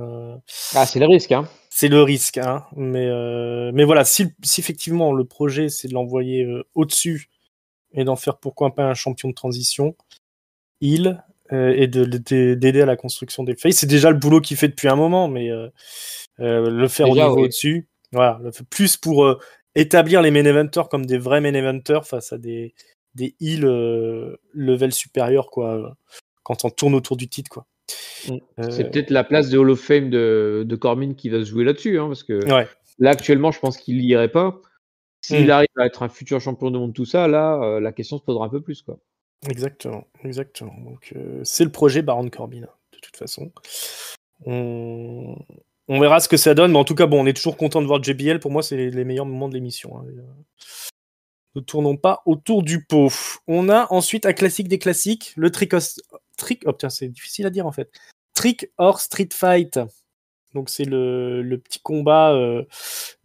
Ah, c'est le risque, hein. C'est le risque, hein. Mais voilà, si effectivement le projet, c'est de l'envoyer au-dessus et d'en faire pourquoi pas un champion de transition, et d'aider à la construction des faits. C'est déjà le boulot qu'il fait depuis un moment, mais le faire Déjà, au niveau oui. au-dessus, voilà, plus pour établir les main eventers comme des vrais main eventers face à des heals level supérieur, quoi, quand on tourne autour du titre, quoi. C'est peut-être la place de Hall of Fame de Corbin qui va se jouer là-dessus, hein, parce que Ouais. là, actuellement, je pense qu'il n'y irait pas. S'il arrive à être un futur champion du monde, tout ça, là, la question se posera un peu plus, quoi. Exactement. Donc, c'est le projet Baron Corbin, de toute façon. On verra ce que ça donne, mais en tout cas, bon, on est toujours content de voir JBL. Pour moi, c'est les meilleurs moments de l'émission, hein. Ne tournons pas autour du pot. On a ensuite un classique des classiques, le oh putain, c'est difficile à dire en fait. Trick or Street Fight. Donc c'est le petit combat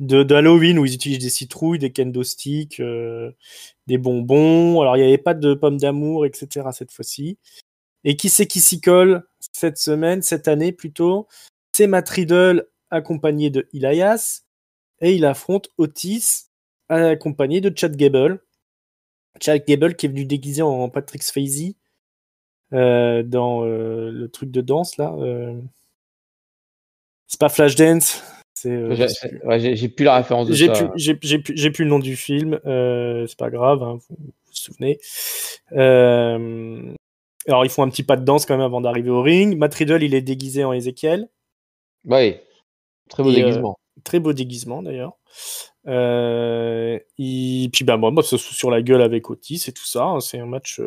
de Halloween où ils utilisent des citrouilles, des kendo sticks, des bonbons. Alors il n'y avait pas de pommes d'amour, etc. cette fois-ci. Et qui c'est qui s'y colle cette année plutôt? C'est Matt Riddle accompagné de Elias et il affronte Otis accompagné de Chad Gable. Chad Gable qui est venu déguisé en Patrick Swayze dans le truc de danse là. C'est pas Flashdance. J'ai plus la référence de ça. J'ai plus le nom du film. C'est pas grave, hein, vous vous souvenez. Alors ils font un petit pas de danse quand même avant d'arriver au ring. Matt Riddle il est déguisé en Ezekiel. Oui, très beau déguisement. Très beau déguisement d'ailleurs. Puis moi, ça se fout sur la gueule avec Otis et tout ça. Hein. C'est un match,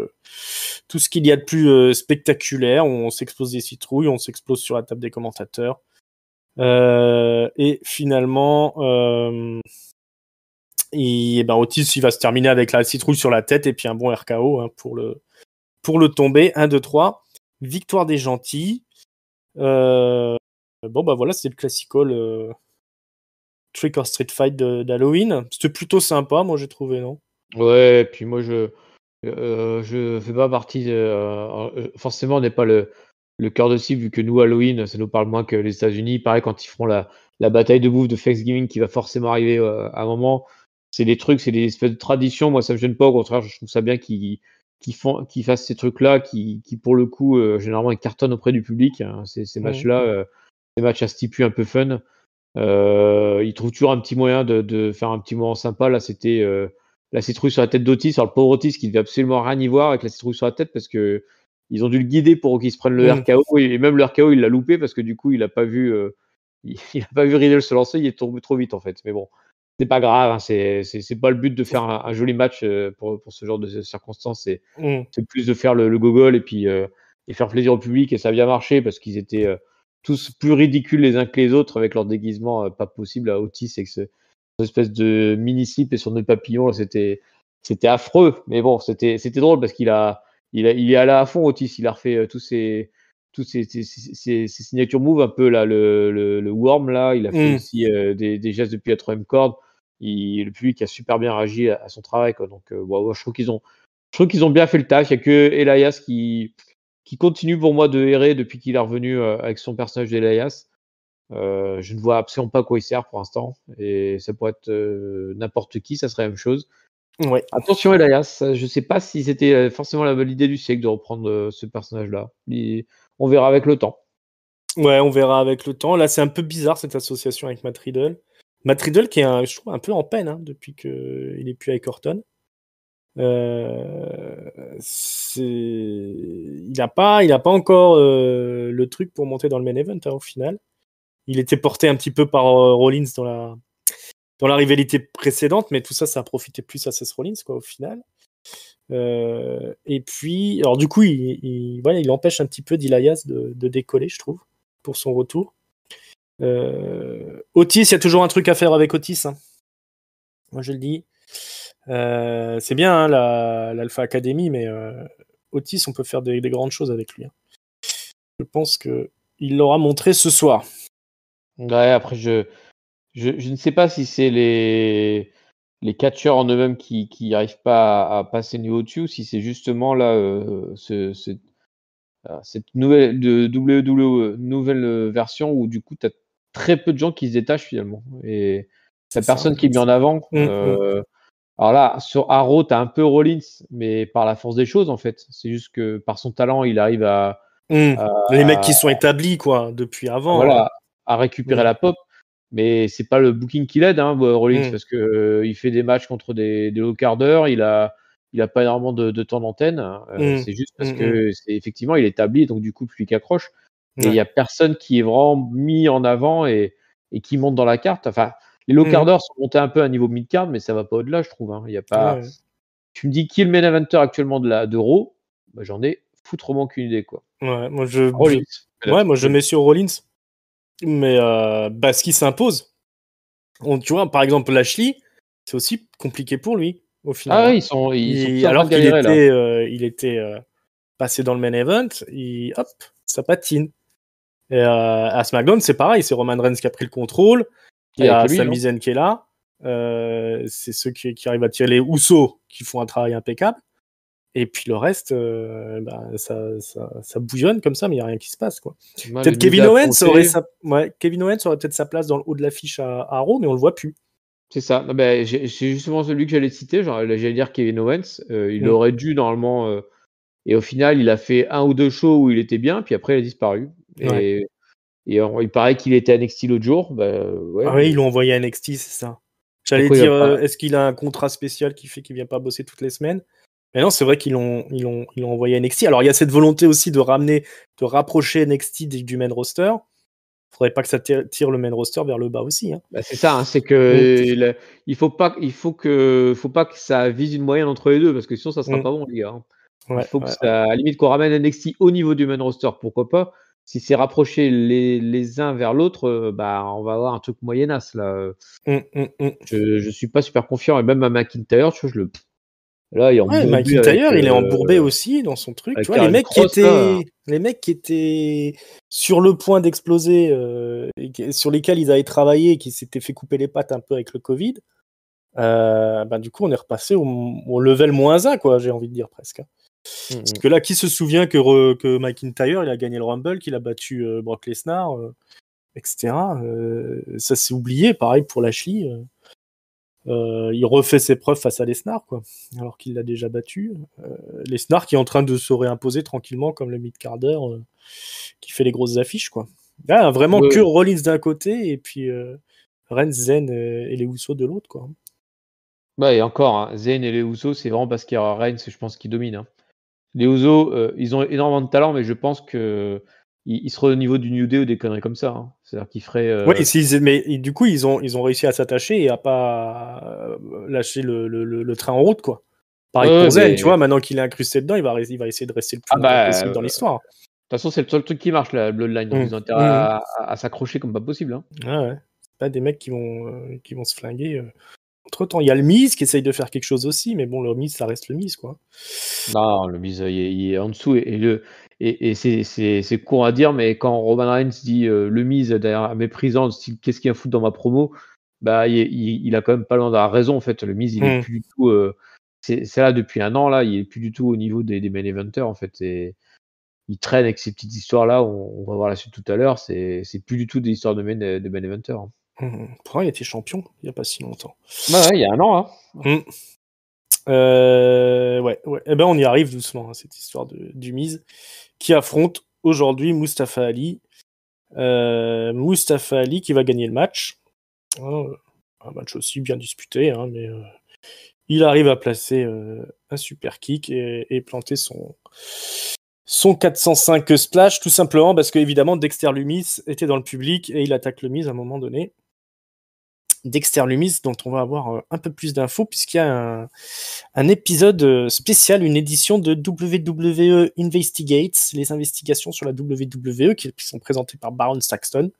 tout ce qu'il y a de plus spectaculaire. On s'explose des citrouilles, on s'explose sur la table des commentateurs. Et finalement, Otis il va se terminer avec la citrouille sur la tête et puis un bon RKO, hein, pour le tomber. 1, 2, 3. Victoire des gentils. Voilà, c'est le classical. Trick or Street Fight d'Halloween. C'était plutôt sympa, moi j'ai trouvé, non? Ouais, puis moi je fais pas partie forcément on n'est pas le cœur de cible vu que nous Halloween ça nous parle moins que les États-Unis. Pareil quand ils feront la bataille de bouffe de Thanksgiving qui va forcément arriver à un moment. C'est des trucs, c'est des espèces de traditions. Moi ça me gêne pas, au contraire je trouve ça bien qu'ils fassent ces trucs-là qui pour le coup généralement ils cartonnent auprès du public, hein, ces matchs-là, ces matchs à stipu un peu fun. Ils trouvent toujours un petit moyen de faire un petit moment sympa. Là, c'était la citrouille sur la tête d'Otis. Alors, le pauvre Otis qui devait absolument rien y voir avec la citrouille sur la tête parce que ils ont dû le guider pour qu'il se prenne le RKO. Et même le RKO, il l'a loupé parce que du coup, il a pas vu, il a pas vu Riddle se lancer. Il est tombé trop vite en fait. Mais bon, c'est pas grave. Hein, c'est pas le but de faire un joli match pour ce genre de circonstances. C'est plus de faire le gogol et puis et faire plaisir au public. Et ça a bien marché parce qu'ils étaient tous plus ridicules les uns que les autres avec leur déguisement pas possible à Otis et que cette espèce de mini slip et son nœud papillon, c'était affreux. Mais bon, c'était drôle parce qu'il est allé à fond, Otis. Il a refait tous ses signatures moves un peu là, le worm là. Il a fait aussi des gestes depuis la troisième corde. Le public a super bien réagi à son travail, quoi. Donc je trouve qu'ils ont bien fait le taf. Il y a que Elias qui continue pour moi de errer depuis qu'il est revenu avec son personnage d'Elias. Je ne vois absolument pas à quoi il sert pour l'instant. Et ça pourrait être n'importe qui, ça serait la même chose. Ouais. Attention Elias, je ne sais pas si c'était forcément l'idée du siècle de reprendre ce personnage-là. On verra avec le temps. Ouais, on verra avec le temps. Là, c'est un peu bizarre cette association avec Matt Riddle. Matt Riddle qui est, je trouve, un peu en peine, hein, depuis qu'il est plus avec Orton. Il n'a pas encore le truc pour monter dans le main event, hein, au final. Il était porté un petit peu par Rollins dans la rivalité précédente, mais tout ça, ça a profité plus à Seth Rollins, quoi, au final. Et puis, alors du coup, il empêche un petit peu d'Elias de décoller, je trouve, pour son retour. Otis, il y a toujours un truc à faire avec Otis, hein. Moi, je le dis. C'est bien, hein, l'Alpha Academy, mais Otis, on peut faire des grandes choses avec lui, hein. Je pense qu'il l'aura montré ce soir. Ouais, après, je ne sais pas si c'est les catcheurs en eux-mêmes qui arrivent pas à passer le niveau au-dessus, ou si c'est justement là cette nouvelle de WWE, nouvelle version où du coup tu as très peu de gens qui se détachent finalement et t'as personne qui est mis en avant. Alors là, sur Arrow, tu as un peu Rollins, mais par la force des choses en fait. C'est juste que par son talent, il arrive à les mecs qui sont établis quoi depuis avant. Voilà, à récupérer la pop. Mais c'est pas le booking qui l'aide, hein, Rollins, parce que il fait des matchs contre des hauts quarts d'heure, il a pas énormément de temps d'antenne. C'est juste parce que c'est effectivement il est établi, donc du coup le public accroche. Et il y a personne qui est vraiment mis en avant et qui monte dans la carte. Enfin, les low quarts d'heure sont montés un peu à un niveau mid card, mais ça va pas au-delà, je trouve. Hein. Il y a pas. Tu me dis qui est le main eventer actuellement de Raw, bah, j'en ai foutrement qu'une idée quoi. Ouais, moi je mets sur Rollins. Mais parce qu'il s'impose. Tu vois, par exemple, Lashley, c'est aussi compliqué pour lui, au final. Ah oui, ils sont alors qu'il il était passé dans le main event, hop, ça patine. Et à SmackDown, c'est pareil, c'est Roman Reigns qui a pris le contrôle, il y a Sami Zayn qui est là, c'est ceux qui arrivent à tirer les Usos qui font un travail impeccable. Et puis le reste, ça bouillonne comme ça, mais il n'y a rien qui se passe, quoi. Peut-être Kevin Owens aurait peut-être sa place dans le haut de l'affiche à Raw, mais on le voit plus. C'est ça. C'est justement celui que j'allais citer. J'allais dire Kevin Owens. Il aurait dû normalement. Et au final, il a fait 1 ou 2 shows où il était bien, puis après il a disparu. Et il paraît qu'il était à NXT l'autre jour. Ils l'ont envoyé à NXT, c'est ça. J'allais dire, est-ce qu'il a un contrat spécial qui fait qu'il vient pas bosser toutes les semaines? Mais non, c'est vrai qu'ils l'ont envoyé à NXT. Alors, il y a cette volonté aussi de rapprocher NXT du main roster. Faudrait pas que ça tire le main roster vers le bas aussi. Hein. C'est ça, hein, c'est que il faut pas que ça vise une moyenne entre les deux, parce que sinon ça sera pas bon, les gars. Hein. Il faut que ça, à la limite, qu'on ramène NXT au niveau du main roster, pourquoi pas. Si c'est rapprocher les uns vers l'autre, on va avoir un truc moyennasse là. Je suis pas super confiant, et même à McIntyre, tu vois, là, il est McIntyre, il est embourbé aussi dans son truc. Tu vois, les mecs qui étaient sur le point d'exploser, sur lesquels ils avaient travaillé, qui s'étaient fait couper les pattes un peu avec le Covid, du coup, on est repassé au level -1, quoi, j'ai envie de dire presque. Parce que là, qui se souvient que McIntyre, il a gagné le Rumble, qu'il a battu Brock Lesnar, etc. Ça s'est oublié, pareil pour Lashley. Il refait ses preuves face à Lesnar, quoi, alors qu'il l'a déjà battu. Lesnar qui est en train de se réimposer tranquillement comme le mid-carder qui fait les grosses affiches, quoi. Là, vraiment que Rollins d'un côté et puis Reigns, Zayn et les Usos de l'autre, quoi. Et encore, hein, Zayn et les Usos, c'est vraiment parce qu'il y a Reigns, je pense, qui domine. Hein. Les Usos, ils ont énormément de talent, mais je pense que ils seraient au niveau du New Day ou des conneries comme ça. Hein. C'est-à-dire qu'ils feraient. Mais du coup, ils ont réussi à s'attacher et à pas lâcher le train en route, quoi. Pareil pour Zayn, tu vois, maintenant qu'il est incrusté dedans, il va essayer de rester le plus longtemps possible dans l'histoire. De toute façon, c'est le seul truc qui marche, la Bloodline. Donc, ils ont intérêt à s'accrocher comme pas possible. Hein. C'est pas des mecs qui vont se flinguer. Entre-temps, il y a le Miz qui essaye de faire quelque chose aussi, mais bon, le Miz, ça reste le Miz, quoi. Non, le Miz, il est en dessous. Et c'est court à dire, mais quand Roman Reigns dit le Miz derrière méprisant, qu'est-ce qu'il y a à foutre dans ma promo, il a quand même pas loin de la raison, en fait. Le Miz, il est plus du tout. C'est là depuis 1 an, là, il est plus du tout au niveau des main eventers, en fait. Il traîne avec ces petites histoires-là, on va voir la suite tout à l'heure. C'est plus du tout des histoires de main eventers. Hein. Pourtant, il était champion il n'y a pas si longtemps. Il y a 1 an. Hein. Eh ben, on y arrive doucement, hein, cette histoire du Miz, qui affronte aujourd'hui Mustafa Ali. Mustafa Ali qui va gagner le match. Un match aussi bien disputé, hein, mais il arrive à placer un super kick et planter son 405 splash, tout simplement parce que évidemment Dexter Lumis était dans le public et il attaque le Miz à un moment donné. Dexter Lumis, dont on va avoir un peu plus d'infos, puisqu'il y a un épisode spécial, une édition de WWE Investigates, les investigations sur la WWE, qui sont présentées par Baron Saxton.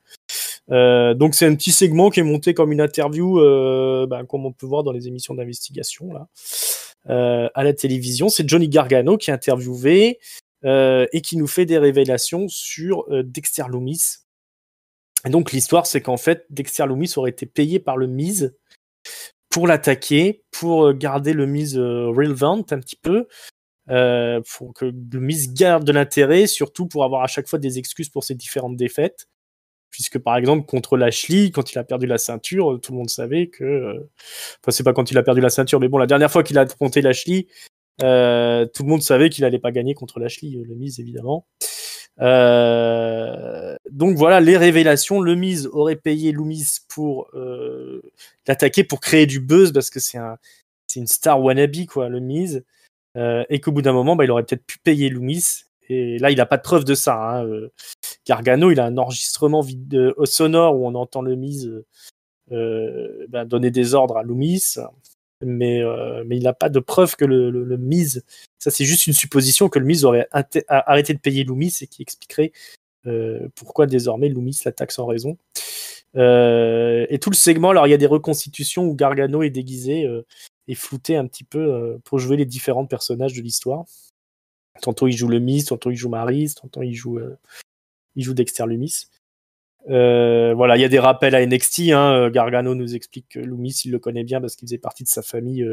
Donc c'est un petit segment qui est monté comme une interview, comme on peut voir dans les émissions d'investigation là, à la télévision. C'est Johnny Gargano qui est interviewé et qui nous fait des révélations sur Dexter Lumis. Et donc l'histoire, c'est qu'en fait, Dexter Lumis aurait été payé par le Miz pour l'attaquer, pour garder le Miz relevant un petit peu, pour que le Miz garde de l'intérêt, surtout pour avoir à chaque fois des excuses pour ses différentes défaites. Puisque par exemple contre Lashley, quand il a perdu la ceinture, tout le monde savait que... Enfin, c'est pas quand il a perdu la ceinture, mais bon, la dernière fois qu'il a affronté Lashley, tout le monde savait qu'il allait pas gagner contre Lashley, le Miz évidemment. Donc voilà, les révélations. Le Miz aurait payé Loomis pour l'attaquer, pour créer du buzz, parce que c'est une star wannabe, quoi, le Miz. Et qu'au bout d'un moment, il aurait peut-être pu payer Loomis. Et là, il n'a pas de preuve de ça. Hein. Gargano, il a un enregistrement sonore où on entend le Miz donner des ordres à Loomis, mais il n'a pas de preuve que le Miz, ça c'est juste une supposition que le Miz aurait arrêté de payer Loomis et qui expliquerait pourquoi désormais Loomis l'attaque sans raison. Et tout le segment, alors il y a des reconstitutions où Gargano est déguisé et flouté un petit peu pour jouer les différents personnages de l'histoire. Tantôt il joue le Miz, tantôt il joue Maryse, tantôt il joue Dexter Lumis. Voilà, il y a des rappels à NXT. Hein. Gargano nous explique que Lumis, il le connaît bien parce qu'il faisait partie de sa famille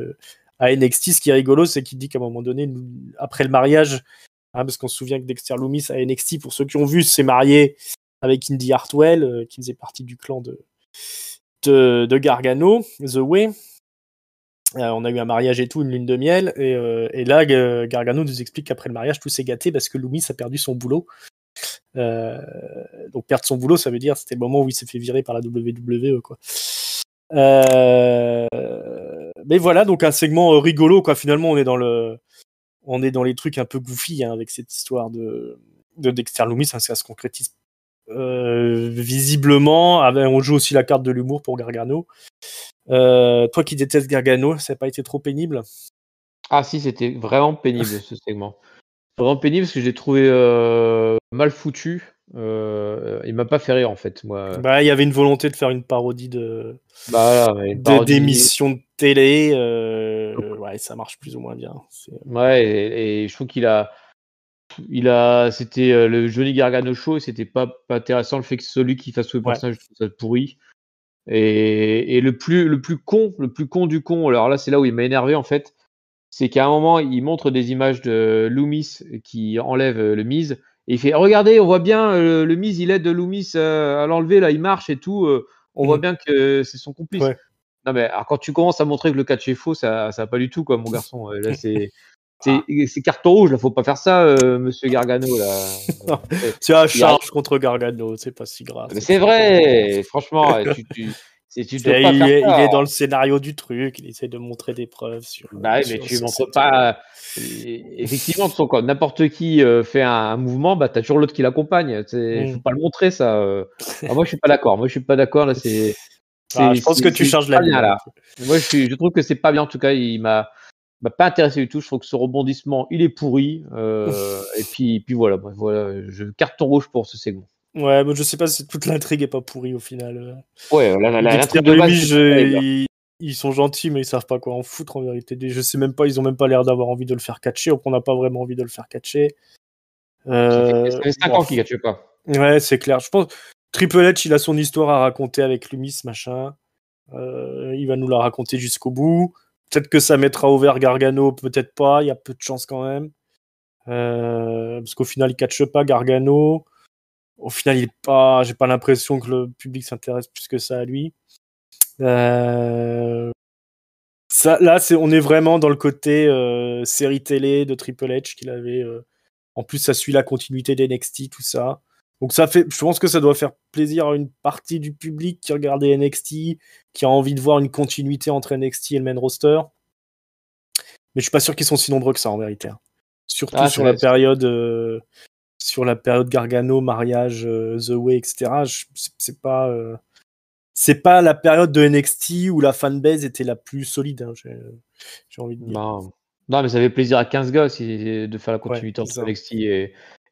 à NXT. Ce qui est rigolo, c'est qu'il dit qu'à un moment donné, après le mariage, parce qu'on se souvient que Dexter Lumis à NXT, pour ceux qui ont vu, s'est marié avec Indy Hartwell, qui faisait partie du clan de Gargano, The Way. On a eu un mariage et tout, une lune de miel, et là, Gargano nous explique qu'après le mariage, tout s'est gâté parce que Lumis a perdu son boulot. Donc perdre son boulot, ça veut dire c'était le moment où il s'est fait virer par la WWE, quoi. Mais voilà, donc un segment rigolo, quoi. Finalement, on est dans les trucs un peu goofy, hein, avec cette histoire de Dexter Lumis. Ça se concrétise visiblement. On joue aussi la carte de l'humour pour Gargano. Toi qui détestes Gargano, ça n'a pas été trop pénible? Ah si, c'était vraiment pénible ce segment. Vraiment pénible parce que j'ai trouvé mal foutu. Il m'a pas fait rire en fait, moi. Il y avait une volonté de faire une parodie d'émission de télé. Ouais, ça marche plus ou moins bien. Ouais, et je trouve c'était le Johnny Gargano show. C'était pas intéressant le fait que celui qui fasse le personnage, je trouve ça pourri. Et le plus con du con. Alors là, c'est là où il m'a énervé en fait. C'est qu'à un moment, il montre des images de Loomis qui enlève le Miz. Et il fait regardez, on voit bien le Miz, il aide Loomis à l'enlever, là, il marche et tout. On voit bien que c'est son complice. Ouais. Non, mais alors, quand tu commences à montrer que le catch est faux, ça va pas du tout, quoi, mon garçon. Là, c'est carton rouge, là, faut pas faire ça, monsieur Gargano. Là. C'est un charge contre Gargano, c'est pas si grave. Mais c'est vrai, franchement, tu dois pas faire ça. Il est dans le scénario du truc, il essaie de montrer des preuves sur. Bah oui, mais tu montres pas. Effectivement, quand n'importe qui fait un mouvement, bah t'as toujours l'autre qui l'accompagne. Faut pas le montrer, ça. Alors moi, je suis pas d'accord. Moi, je suis pas d'accord là. Je pense que tu changes la bien là. Moi, je trouve que c'est pas bien. En tout cas, il m'a pas intéressé du tout. Je trouve que ce rebondissement, il est pourri. Et puis voilà. Je carton rouge pour ce segment. Ouais, mais je sais pas si toute l'intrigue est pas pourrie au final. Ouais, l'intrigue de base, ils sont gentils, mais ils savent pas quoi en foutre en vérité. Je sais même pas, ils ont même pas l'air d'avoir envie de le faire catcher. On n'a pas vraiment envie de le faire catcher. Ça fait 5 ans qu'il catche pas. Ouais, c'est clair. Je pense Triple H, il a son histoire à raconter avec Lumis, machin. Il va nous la raconter jusqu'au bout. Peut-être que ça mettra au vert Gargano, peut-être pas. Il y a peu de chance quand même. Parce qu'au final, il catche pas Gargano. Au final, j'ai pas l'impression que le public s'intéresse plus que ça à lui. Là, on est vraiment dans le côté série télé de Triple H qu'il avait. En plus, ça suit la continuité d'NXT, tout ça. Donc je pense que ça doit faire plaisir à une partie du public qui regardait NXT, qui a envie de voir une continuité entre NXT et le main roster. Mais je suis pas sûr qu'ils sont si nombreux que ça en vérité. Hein. Surtout sur la période Gargano, mariage, The Way, etc. C'est pas la période de NXT où la fanbase était la plus solide. Hein, j'ai envie de dire. Non, mais ça fait plaisir à 15 gars de faire la continuité entre NXT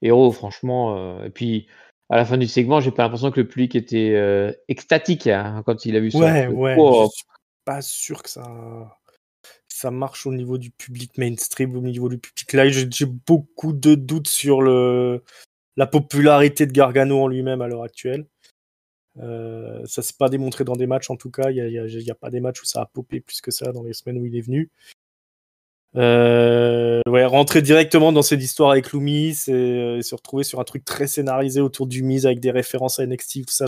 et Raw, franchement. Et puis, à la fin du segment, j'ai pas l'impression que le public était extatique quand il a vu ça. Ouais, je suis pas sûr que ça marche au niveau du public mainstream, au niveau du public live. J'ai beaucoup de doutes sur la popularité de Gargano en lui-même à l'heure actuelle. Ça s'est pas démontré dans des matchs en tout cas. Il y a pas des matchs où ça a popé plus que ça dans les semaines où il est venu. Rentrer directement dans cette histoire avec Loomis et se retrouver sur un truc très scénarisé autour du Miz avec des références à NXT, tout ça.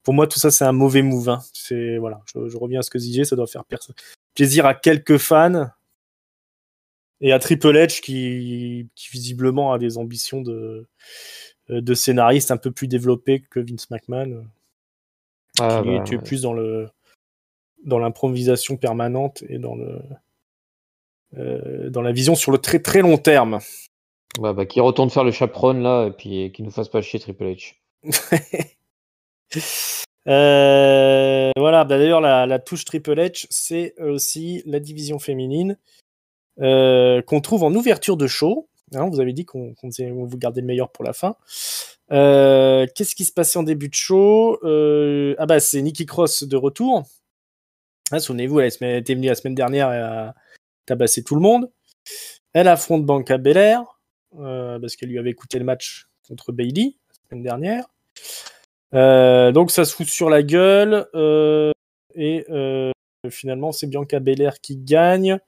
Pour moi, tout ça, c'est un mauvais move. Hein. Je reviens à ce que disais, ça doit faire plaisir à quelques fans et à Triple H qui visiblement a des ambitions de scénariste un peu plus développées que Vince McMahon, qui était plus dans l'improvisation permanente et dans la vision sur le très très long terme. Qui retourne faire le chaperon là et puis qui nous fasse pas chier Triple H. Voilà, d'ailleurs la touche Triple H, c'est aussi la division féminine qu'on trouve en ouverture de show. Hein, vous avez dit qu'on vous gardait le meilleur pour la fin. Qu'est-ce qui se passait en début de show? C'est Nikki Cross de retour. Hein, souvenez-vous, elle était venue la semaine dernière et a tabassé tout le monde. Elle affronte Bianca Belair parce qu'elle lui avait coûté le match contre Bayley la semaine dernière. Donc ça se fout sur la gueule et finalement c'est Bianca Belair qui gagne.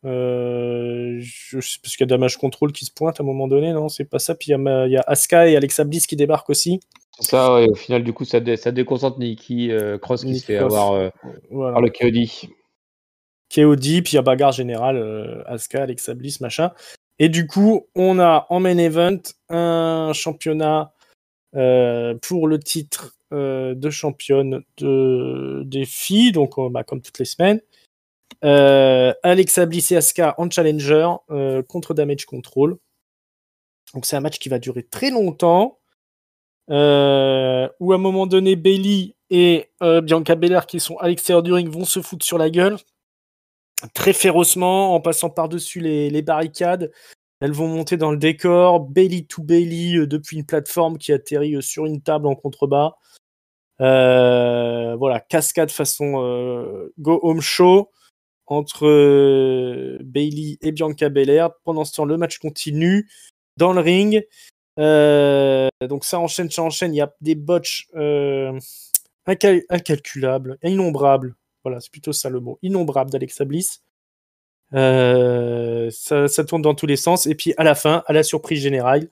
Parce qu'il y a Damage Control qui se pointe à un moment donné, non? C'est pas ça. Puis il y a Asuka et Alexa Bliss qui débarquent aussi. C'est ça, ouais. Au final, du coup, ça déconcentre Nikki Cross qui se fait avoir par le KOD. KOD, puis il y a bagarre générale, Asuka, Alexa Bliss, machin. Et du coup, on a en main event un championnat pour le titre de championne des filles, donc comme toutes les semaines. Alexa Bliss et Asuka en challenger contre Damage Control. Donc c'est un match qui va durer très longtemps, où à un moment donné Bayley et Bianca Belair qui sont à l'extérieur du ring vont se foutre sur la gueule très férocement en passant par-dessus les barricades. Elles vont monter dans le décor, Bayley to Bayley depuis une plateforme qui atterrit sur une table en contrebas. Voilà, cascade façon Go Home Show entre Bayley et Bianca Belair. Pendant ce temps, le match continue dans le ring. Donc ça enchaîne. Il y a des botches incalculables, innombrables. Voilà, c'est plutôt ça le mot. Innombrables d'Alexa Bliss. Ça tourne dans tous les sens. Et puis à la fin, à la surprise générale,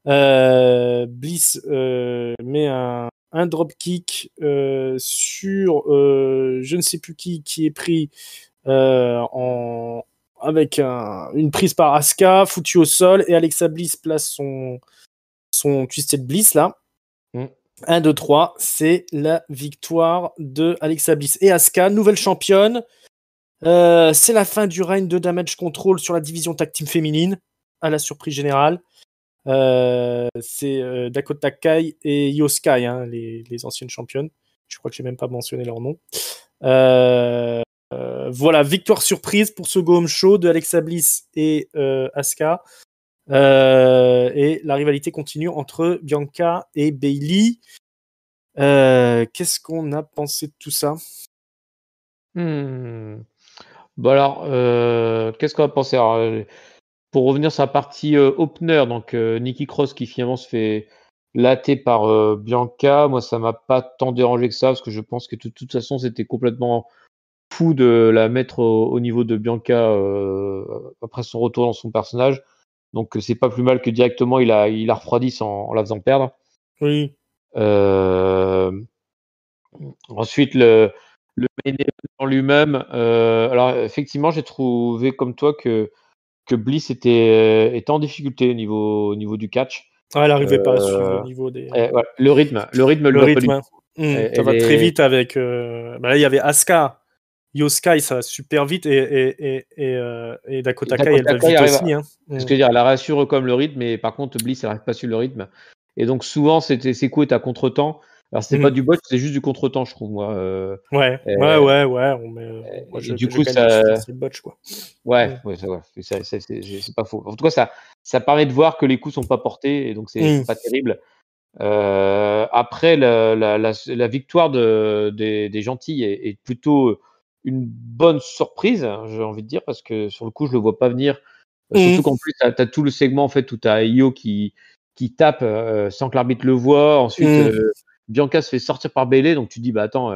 Bliss met un dropkick sur je ne sais plus qui est pris avec une prise par Asuka, foutu au sol, et Alexa Bliss place son Twisted Bliss là. 1, 2, 3, c'est la victoire de Alexa Bliss et Asuka, nouvelle championne. C'est la fin du règne de Damage Control sur la division tag team féminine, à la surprise générale. C'est Dakota Kai et Io Sky, hein, les anciennes championnes. Je crois que j'ai même pas mentionné leur nom. Voilà, victoire surprise pour ce Go Home Show de Alexa Bliss et Asuka. Et la rivalité continue entre Bianca et Bayley. Qu'est-ce qu'on a pensé de tout ça? Bon alors, qu'est-ce qu'on a pensé? Alors, pour revenir sur la partie opener, donc Nikki Cross qui finalement se fait latter par Bianca, moi ça m'a pas tant dérangé que ça parce que je pense que de toute façon c'était complètement fou de la mettre au niveau de Bianca après son retour dans son personnage. Donc c'est pas plus mal que directement il la refroidisse en la faisant perdre. Oui. Ensuite le main event en lui-même. Alors effectivement j'ai trouvé comme toi que Bliss était en difficulté au niveau du catch. Elle n'arrivait pas à suivre le niveau des. Voilà, le rythme lui rythme. Ça va très vite avec. Là, il y avait Asuka, Io Sky, ça va super vite et Dakota Kai, elle va vite aussi. Hein. Ce que je veux dire, elle rassure comme le rythme, mais par contre Bliss, elle n'arrive pas à suivre le rythme. Et donc souvent, ses coups étaient à contre-temps. Alors c'était pas du botch, c'est juste du contre-temps, je trouve moi. Ouais. Du coup, ça. C'est le botch quoi. Ouais, c'est pas faux. En tout cas, ça permet de voir que les coups sont pas portés et donc c'est pas terrible. Après, la victoire des gentils est plutôt une bonne surprise, j'ai envie de dire, parce que sur le coup, je le vois pas venir. Surtout qu'en plus, tu as tout le segment en fait où tu as Io qui tape sans que l'arbitre le voit. Ensuite, Bianca se fait sortir par Bayley, donc tu te dis, bah attends,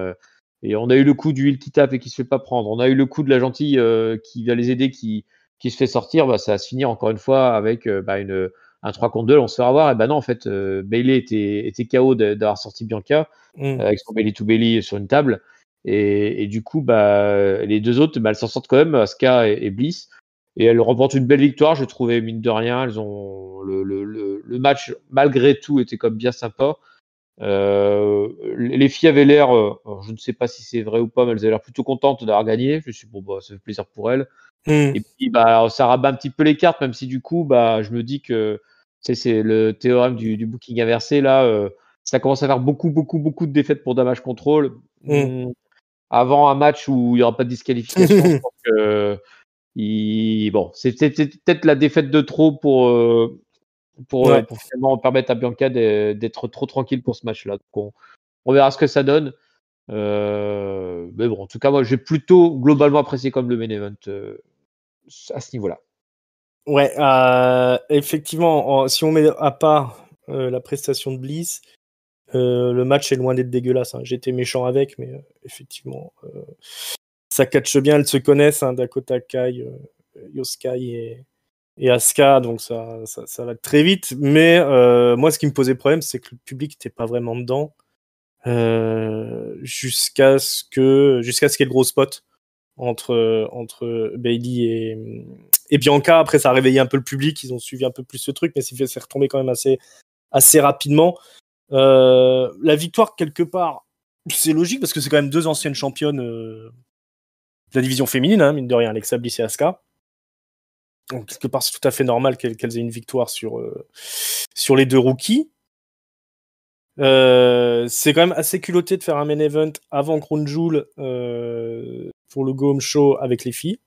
et on a eu le coup du heel qui tape et qui se fait pas prendre. On a eu le coup de la gentille qui va les aider, qui se fait sortir. Bah, ça va se finir encore une fois avec un 3 contre 2. On se fait avoir. Et bah non, en fait, Bayley était KO d'avoir sorti Bianca avec son belly to belly sur une table. Et du coup, bah, les deux autres, bah, elles s'en sortent quand même, Asuka et Bliss. Et elles remportent une belle victoire, je trouvais, mine de rien. Elles ont le match, malgré tout, était comme bien sympa. Les filles avaient l'air, je ne sais pas si c'est vrai ou pas, mais elles avaient l'air plutôt contentes d'avoir gagné. Je me suis dit, bon, bah, ça fait plaisir pour elles. Et puis, bah, ça rabat un petit peu les cartes, même si du coup, bah, je me dis que c'est le théorème du booking inversé. Là, ça commence à faire beaucoup de défaites pour Damage Control. Avant un match où il n'y aura pas de disqualification, je pense que bon, c'est peut-être la défaite de trop pour finalement permettre à Bianca d'être trop tranquille pour ce match-là. Donc on verra ce que ça donne. Mais bon, en tout cas, moi, j'ai plutôt globalement apprécié comme le main event à ce niveau-là. Ouais, effectivement, si on met à part la prestation de Bliss, le match est loin d'être dégueulasse. Hein. J'étais méchant avec, mais effectivement, ça catche bien. Elles se connaissent, hein, Dakota Kai, Yoskai et Asuka, donc ça va très vite. Mais moi, ce qui me posait problème, c'est que le public n'était pas vraiment dedans jusqu'à ce qu'il y ait le gros spot entre Bayley et Bianca. Après, ça a réveillé un peu le public, ils ont suivi un peu plus ce truc, mais c'est retombé quand même assez rapidement. La victoire, quelque part, c'est logique parce que c'est quand même deux anciennes championnes de la division féminine, hein, mine de rien, Alexa Bliss et Asuka. Donc, quelque part, c'est tout à fait normal qu'elles aient une victoire sur les deux rookies. C'est quand même assez culotté de faire un main event avant Crown Jewel pour le Go Home Show avec les filles.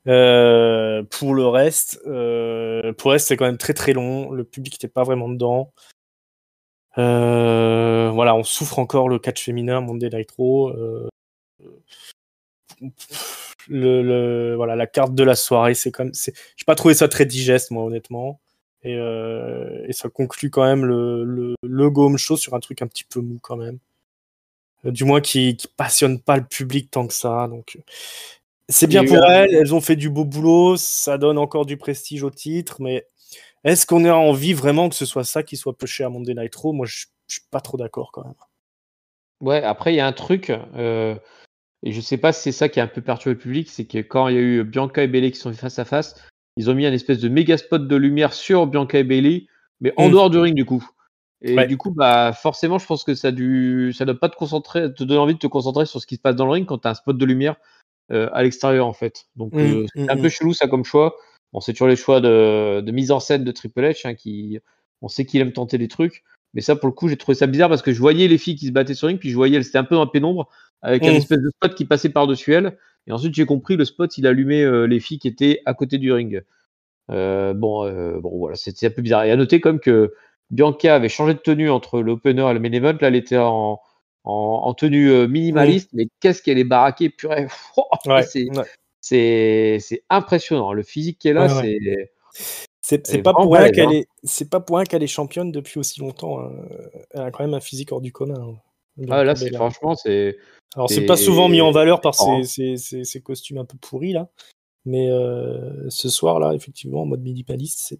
Pour le reste, c'est quand même très très long. Le public n'était pas vraiment dedans. Voilà, on souffre encore le catch féminin, Monday Night Raw. Voilà, la carte de la soirée, j'ai pas trouvé ça très digeste, moi, honnêtement. Et ça conclut quand même le Go Home Show sur un truc un petit peu mou quand même. Du moins qui passionne pas le public tant que ça. Donc c'est bien pour elles ont fait du beau boulot, ça donne encore du prestige au titre, mais est-ce qu'on a envie vraiment que ce soit ça qui soit pushé à Monday Night Raw ? Moi, je suis pas trop d'accord quand même. Ouais, après, il y a un truc, et je sais pas si c'est ça qui a un peu perturbé le public, c'est que quand il y a eu Bianca et Bayley qui sont face à face, ils ont mis un espèce de méga spot de lumière sur Bianca et Bayley, mais en dehors du ring du coup. Et du coup, bah forcément, je pense que ça doit pas te donner envie de te concentrer sur ce qui se passe dans le ring quand tu as un spot de lumière à l'extérieur en fait. Donc c'est un peu chelou ça comme choix. Bon, c'est toujours les choix de mise en scène de Triple H, hein, on sait qu'il aime tenter des trucs. Mais ça, pour le coup, j'ai trouvé ça bizarre parce que je voyais les filles qui se battaient sur le ring, puis je voyais, elles étaient un peu dans la pénombre, avec un espèce de spot qui passait par-dessus elles. Et ensuite, j'ai compris, le spot, il allumait les filles qui étaient à côté du ring. Bon, voilà, c'était un peu bizarre. Et à noter comme que Bianca avait changé de tenue entre l'opener et le main event. Là, elle était en tenue minimaliste, mais qu'est-ce qu'elle est baraquée, purée. C'est impressionnant. Le physique qu'elle a, c'est pas pour rien qu'elle est championne depuis aussi longtemps. Hein. Elle a quand même un physique hors du commun. Hein. Là, franchement, c'est. Alors, c'est pas souvent mis en valeur par ces costumes un peu pourris là. Mais ce soir-là, effectivement, en mode minimaliste,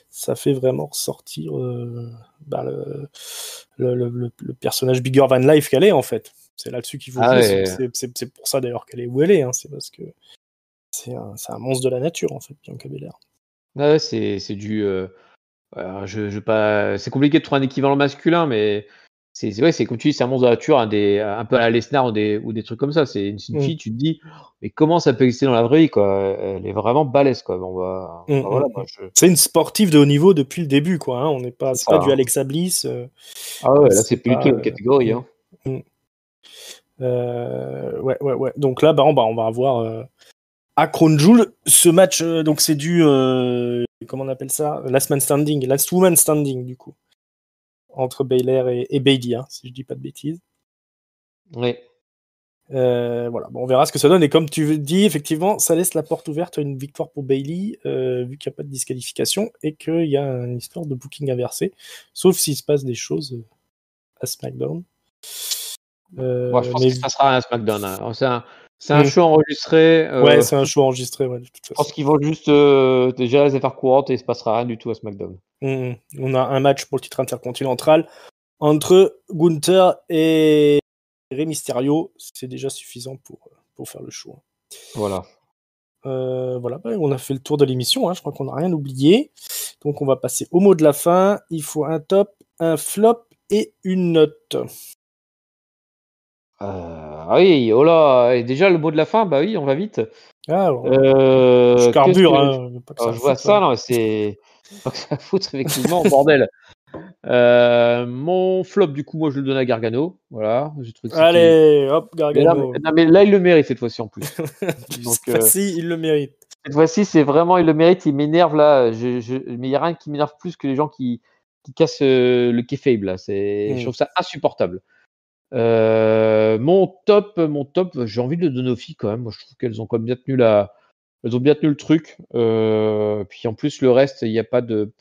ça fait vraiment ressortir le personnage bigger than life qu'elle est, en fait. C'est là-dessus qu'il faut jouer. C'est pour ça, d'ailleurs, qu'elle est où elle est. Hein. C'est parce que c'est un monstre de la nature, en fait, Bianca Belair. Ouais, c'est du... c'est compliqué de trouver un équivalent masculin, mais c'est comme tu dis, c'est un monstre de la nature, un peu à la Lesnar ou des trucs comme ça. C'est une fille, tu te dis, mais comment ça peut exister dans la vraie vie, quoi. Elle est vraiment balèze, quoi. Voilà, c'est une sportive de haut niveau depuis le début, quoi. Hein. On n'est pas, c'est pas du Alexa Bliss. Ah ouais, là c'est plus du tout une catégorie. Hein. Ouais. Donc là, on va avoir à Crown Jewel ce match. Donc c'est du comment on appelle ça, Last Woman Standing du coup, entre Baylor et Bayley, hein, si je dis pas de bêtises. Oui. Voilà, bon, on verra ce que ça donne. Et comme tu dis, effectivement, ça laisse la porte ouverte à une victoire pour Bayley, vu qu'il n'y a pas de disqualification et qu'il y a une histoire de booking inversé, sauf s'il se passe des choses à SmackDown. Moi, je pense qu'il se passera rien à SmackDown. Hein. C'est un show enregistré. Ouais, c'est un show enregistré, ouais, de toute façon. Je pense qu'ils vont juste gérer les affaires courantes et il se passera rien du tout à SmackDown. On a un match pour le titre intercontinental entre Gunther et Rey Mysterio. C'est déjà suffisant pour faire le show. Voilà. Voilà, on a fait le tour de l'émission, hein, je crois qu'on n'a rien oublié. Donc on va passer au mot de la fin. Il faut un top, un flop et une note. Oui, oh là, et déjà le mot de la fin, bah oui, on va vite. Je carbure, hein, pas que ça je vois ça, non, c'est pas que ça fout, effectivement, bordel. Mon flop, du coup, moi je le donne à Gargano. Voilà, j'ai trouvé que allez, hop, Gargano. Mais là, il le mérite cette fois-ci en plus. Donc, cette fois-ci, il le mérite. Cette fois-ci, c'est vraiment, il le mérite, il m'énerve là. Mais il n'y a rien qui m'énerve plus que les gens qui cassent le kayfabe là. Je trouve ça insupportable. Mon top, j'ai envie de le donner aux filles quand même. Moi, je trouve qu'elles ont quand même bien tenu elles ont bien tenu le truc. Puis en plus, le reste, il n'y a pas de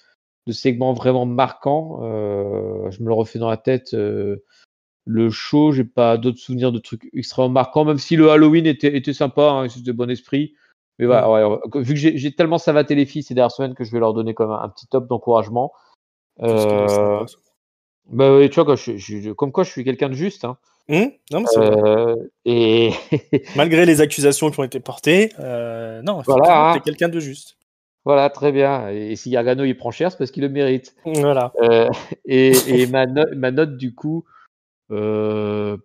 segment vraiment marquant. Je me le refais dans la tête. Le show, j'ai pas d'autres souvenirs de trucs extrêmement marquants, même si le Halloween était sympa, hein, c'était de bon esprit. Mais voilà, ouais, vu que j'ai tellement savaté les filles ces dernières semaines que je vais leur donner comme un petit top d'encouragement. Bah oui, tu vois, comme quoi je suis quelqu'un de juste. Hein. Non, mais c'est vrai. Et malgré les accusations qui ont été portées, non, voilà, t'es quelqu'un de juste. Voilà, très bien. Et si Gargano il prend cher, c'est parce qu'il le mérite. Voilà. Et ma note du coup, je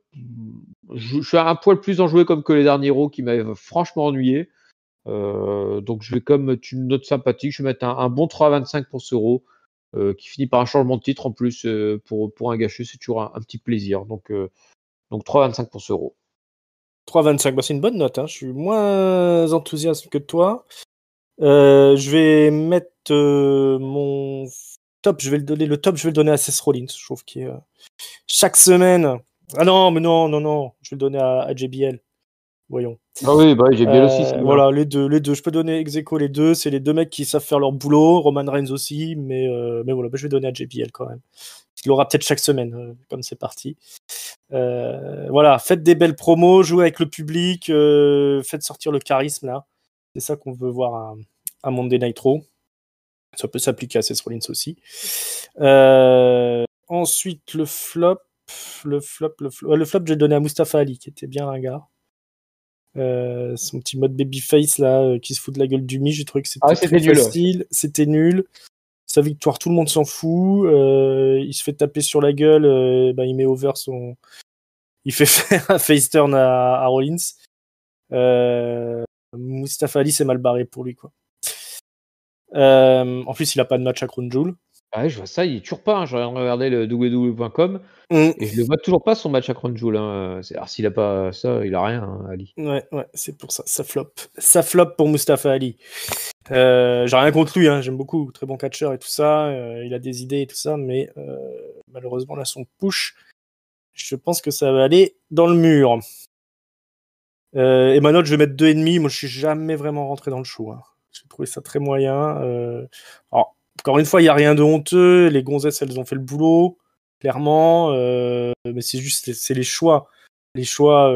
suis un poil plus enjoué comme que les derniers Raw qui m'avaient franchement ennuyé. Donc je vais comme une note sympathique, je vais mettre un bon 3,25 pour ce Raw. Qui finit par un changement de titre en plus pour un gâcheux, c'est toujours un petit plaisir. Donc 3,25 pour ce Raw. 3,25, bah, c'est une bonne note. Hein. Je suis moins enthousiaste que toi. Je vais mettre mon top. Je vais le donner à Seth Rollins. Je trouve qu'il chaque semaine. Ah non, mais non. Je vais le donner à JBL. Voyons. Ah oui, bah JBL aussi. Voilà, les deux. Je peux donner ex aequo les deux. C'est les deux mecs qui savent faire leur boulot. Roman Reigns aussi, mais voilà, bah, je vais donner à JBL quand même. Il l'aura peut-être chaque semaine, comme c'est parti. Voilà, faites des belles promos, jouez avec le public, faites sortir le charisme là. C'est ça qu'on veut voir à Monday Night Raw. Ça peut s'appliquer à Seth Rollins aussi. Ensuite, le flop, j'ai donné à Mustafa Ali, qui était bien ringard. Son petit mode babyface là, qui se fout de la gueule du mi, j'ai trouvé que c'était très facile, c'était nul. Sa victoire, tout le monde s'en fout. Il se fait taper sur la gueule, il met over il fait faire un face turn à Rollins. Mustafa Ali, c'est mal barré pour lui, quoi. En plus, il a pas de match à Crown Jewel. Ah ouais, je vois ça, il est toujours pas. Hein. J'ai regardé le www.com et je le vois toujours pas son match à Crown Jewel. Hein. Alors s'il a pas ça, il a rien, hein, Ali. Ouais, c'est pour ça. Ça flop pour Mustafa Ali. J'ai rien contre lui, hein. J'aime beaucoup, très bon catcheur et tout ça. Il a des idées et tout ça, mais malheureusement là, son push, je pense que ça va aller dans le mur. Et ma note, je vais mettre 2,5. Moi, je suis jamais vraiment rentré dans le show. Hein. J'ai trouvé ça très moyen. Alors, encore une fois, il n'y a rien de honteux. Les gonzesses, elles ont fait le boulot, clairement. Mais c'est juste, c'est les choix. Les choix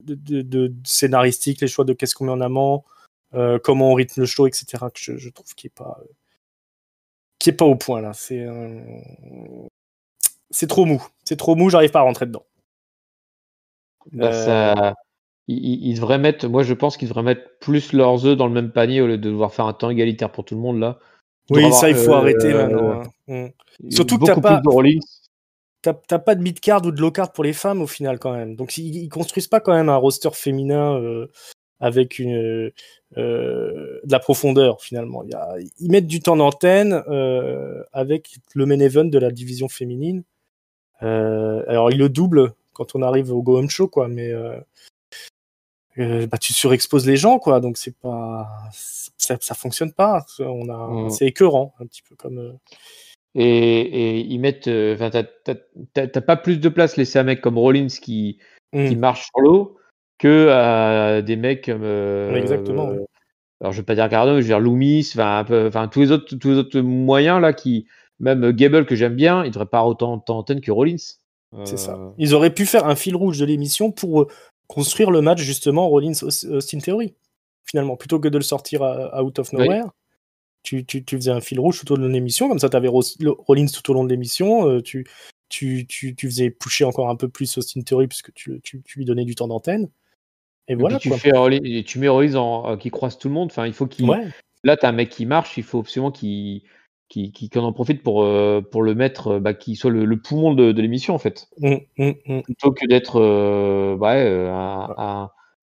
de scénaristiques, les choix de qu'est-ce qu'on met en amont, comment on rythme le show, etc. Que je trouve qui est pas au point, là. C'est trop mou. C'est trop mou, j'arrive pas à rentrer dedans. Ils devraient mettre, moi je pense qu'ils devraient mettre plus leurs œufs dans le même panier au lieu de devoir faire un temps égalitaire pour tout le monde là. Oui, ça il faut arrêter maintenant. Hein. Surtout que t'as pas de mid-card ou de low-card pour les femmes au final quand même. Donc ils construisent pas quand même un roster féminin avec de la profondeur finalement. Ils mettent du temps d'antenne avec le main event de la division féminine. Alors ils le doublent quand on arrive au Go Home Show quoi, mais tu surexposes les gens quoi, donc c'est pas ça fonctionne pas. C'est écœurant un petit peu comme. Et ils mettent, t'as pas plus de place laissé à un mec comme Rollins qui qui marchent sur l'eau que à des mecs comme. Exactement. Alors je vais pas dire Gargano, je vais dire Loomis, enfin tous les autres moyens là qui. Même Gable que j'aime bien, il devrait pas avoir autant de temps d'antenne que Rollins. C'est ça. Ils auraient pu faire un fil rouge de l'émission pour construire le match justement Rollins-Austin Theory. Finalement, plutôt que de le sortir out of nowhere, tu faisais un fil rouge tout au long de l'émission, comme ça tu avais Rollins tout au long de l'émission, tu faisais pusher encore un peu plus Austin Theory puisque tu lui donnais du temps d'antenne. Et voilà. Puis tu mets Rollins qui croise tout le monde. Enfin, il faut qu'il. Ouais. Là, t'as un mec qui marche, il faut absolument qu'on en profite pour le mettre, qu'il soit le poumon de l'émission en fait. Plutôt que d'être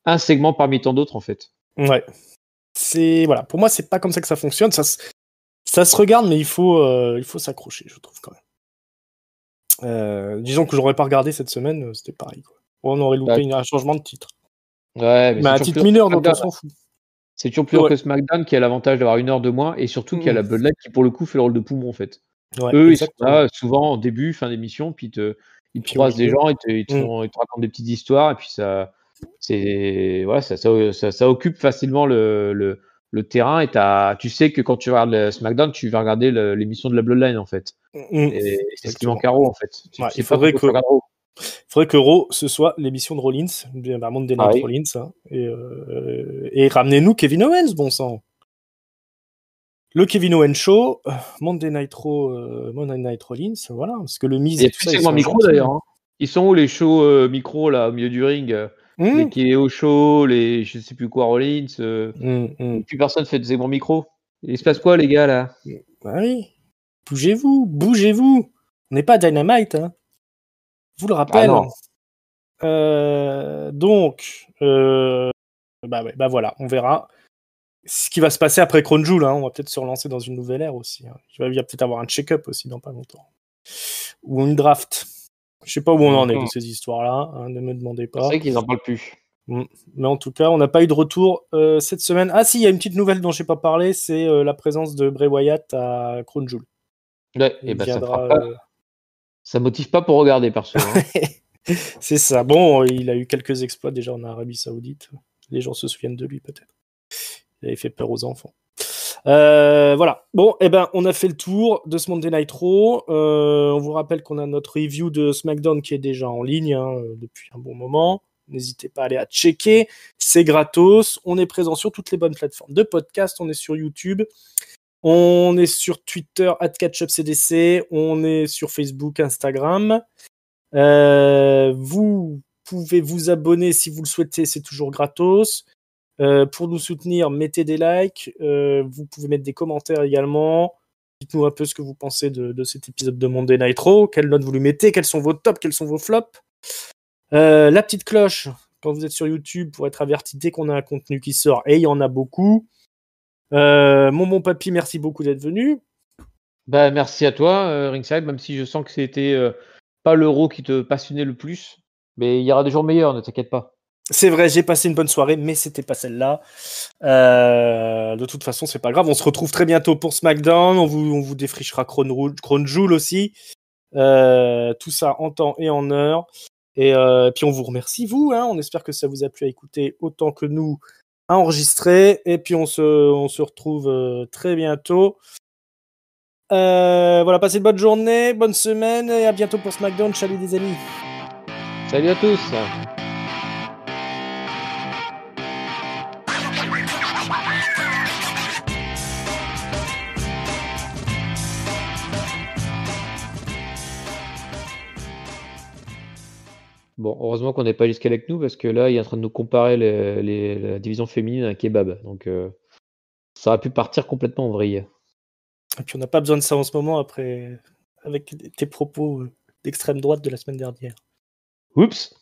un segment parmi tant d'autres en fait. Ouais. Voilà. Pour moi, c'est pas comme ça que ça fonctionne. Ça se regarde, mais il faut s'accrocher, je trouve quand même. Disons que j'aurais pas regardé cette semaine, c'était pareil, quoi. On aurait loupé un changement de titre. Ouais, mais un titre mineur dont on s'en fout. C'est toujours plus dur que SmackDown qui a l'avantage d'avoir 1 heure de moins et surtout qui a la Bloodline qui pour le coup fait le rôle de poumon en fait. Eux, exactement. Ils sont là souvent en début, fin d'émission, puis ils te croisent des gens, ils te racontent des petites histoires et puis ça occupe facilement le terrain et tu sais que quand tu regardes le SmackDown, tu vas regarder l'émission de la Bloodline en fait. Et c'est ce qui manque à Raw en fait. Il faudrait que Raw ce soit l'émission de Rollins, Monday Night Rollins, hein, et ramenez-nous Kevin Owens, bon sang. Le Kevin Owens Show, Monday Night Raw, Monday Night Rollins, voilà, parce que le Miz. Il y a plus de segments micro d'ailleurs. Hein. Ils sont où les shows micro là au milieu du ring les KO Show, les je sais plus quoi Rollins. Plus personne fait de segments micro. Il se passe quoi les gars là? Bah oui. Bougez-vous. On n'est pas Dynamite, hein. Je vous le rappelle. Donc, voilà, on verra ce qui va se passer après Crown Jewel. Hein. On va peut-être se relancer dans une nouvelle ère aussi. Hein. Il va peut-être avoir un check-up aussi dans pas longtemps. Ou une draft. Je sais pas où on en est de ces histoires-là. Hein, ne me demandez pas. C'est vrai qu'ils n'en parlent plus. Mais en tout cas, on n'a pas eu de retour cette semaine. Ah si, il y a une petite nouvelle dont je n'ai pas parlé, c'est la présence de Bray Wyatt à Crown Jewel. Ouais, et ça motive pas pour regarder perso. Hein. C'est ça. Bon, il a eu quelques exploits déjà en Arabie Saoudite. Les gens se souviennent de lui peut-être. Il avait fait peur aux enfants. Voilà. Bon, on a fait le tour de ce Monday Night Raw. On vous rappelle qu'on a notre review de SmackDown qui est déjà en ligne depuis un bon moment. N'hésitez pas à aller à checker. C'est gratos. On est présent sur toutes les bonnes plateformes de podcast. On est sur YouTube. On est sur Twitter @catchupcdc. On est sur Facebook, Instagram. Vous pouvez vous abonner si vous le souhaitez. C'est toujours gratos. Pour nous soutenir, mettez des likes. Vous pouvez mettre des commentaires également. Dites-nous un peu ce que vous pensez de cet épisode de Monday Night Raw. Quelle note vous lui mettez? Quels sont vos tops? Quels sont vos flops? La petite cloche quand vous êtes sur YouTube pour être averti dès qu'on a un contenu qui sort. Et il y en a beaucoup. Mon bon papy, merci beaucoup d'être venu. Merci à toi, Ringside, même si je sens que c'était pas l'Euro qui te passionnait le plus. Mais il y aura des jours meilleurs, ne t'inquiète pas. C'est vrai, j'ai passé une bonne soirée, mais c'était pas celle-là. De toute façon, c'est pas grave. On se retrouve très bientôt pour SmackDown. On vous défrichera Crown Jewel aussi. Tout ça en temps et en heure. Et puis on vous remercie, vous. Hein. On espère que ça vous a plu à écouter autant que nous à enregistrer. Et puis on se retrouve très bientôt. Voilà, passez une bonne journée, bonne semaine et à bientôt pour SmackDown. Salut des amis. Salut à tous. Bon, heureusement qu'on n'est pas jusqu'à avec nous parce que là, il est en train de nous comparer la division féminine à un kebab. Donc, ça aurait pu partir complètement en vrille. Et puis, on n'a pas besoin de ça en ce moment avec tes propos d'extrême droite de la semaine dernière. Oups!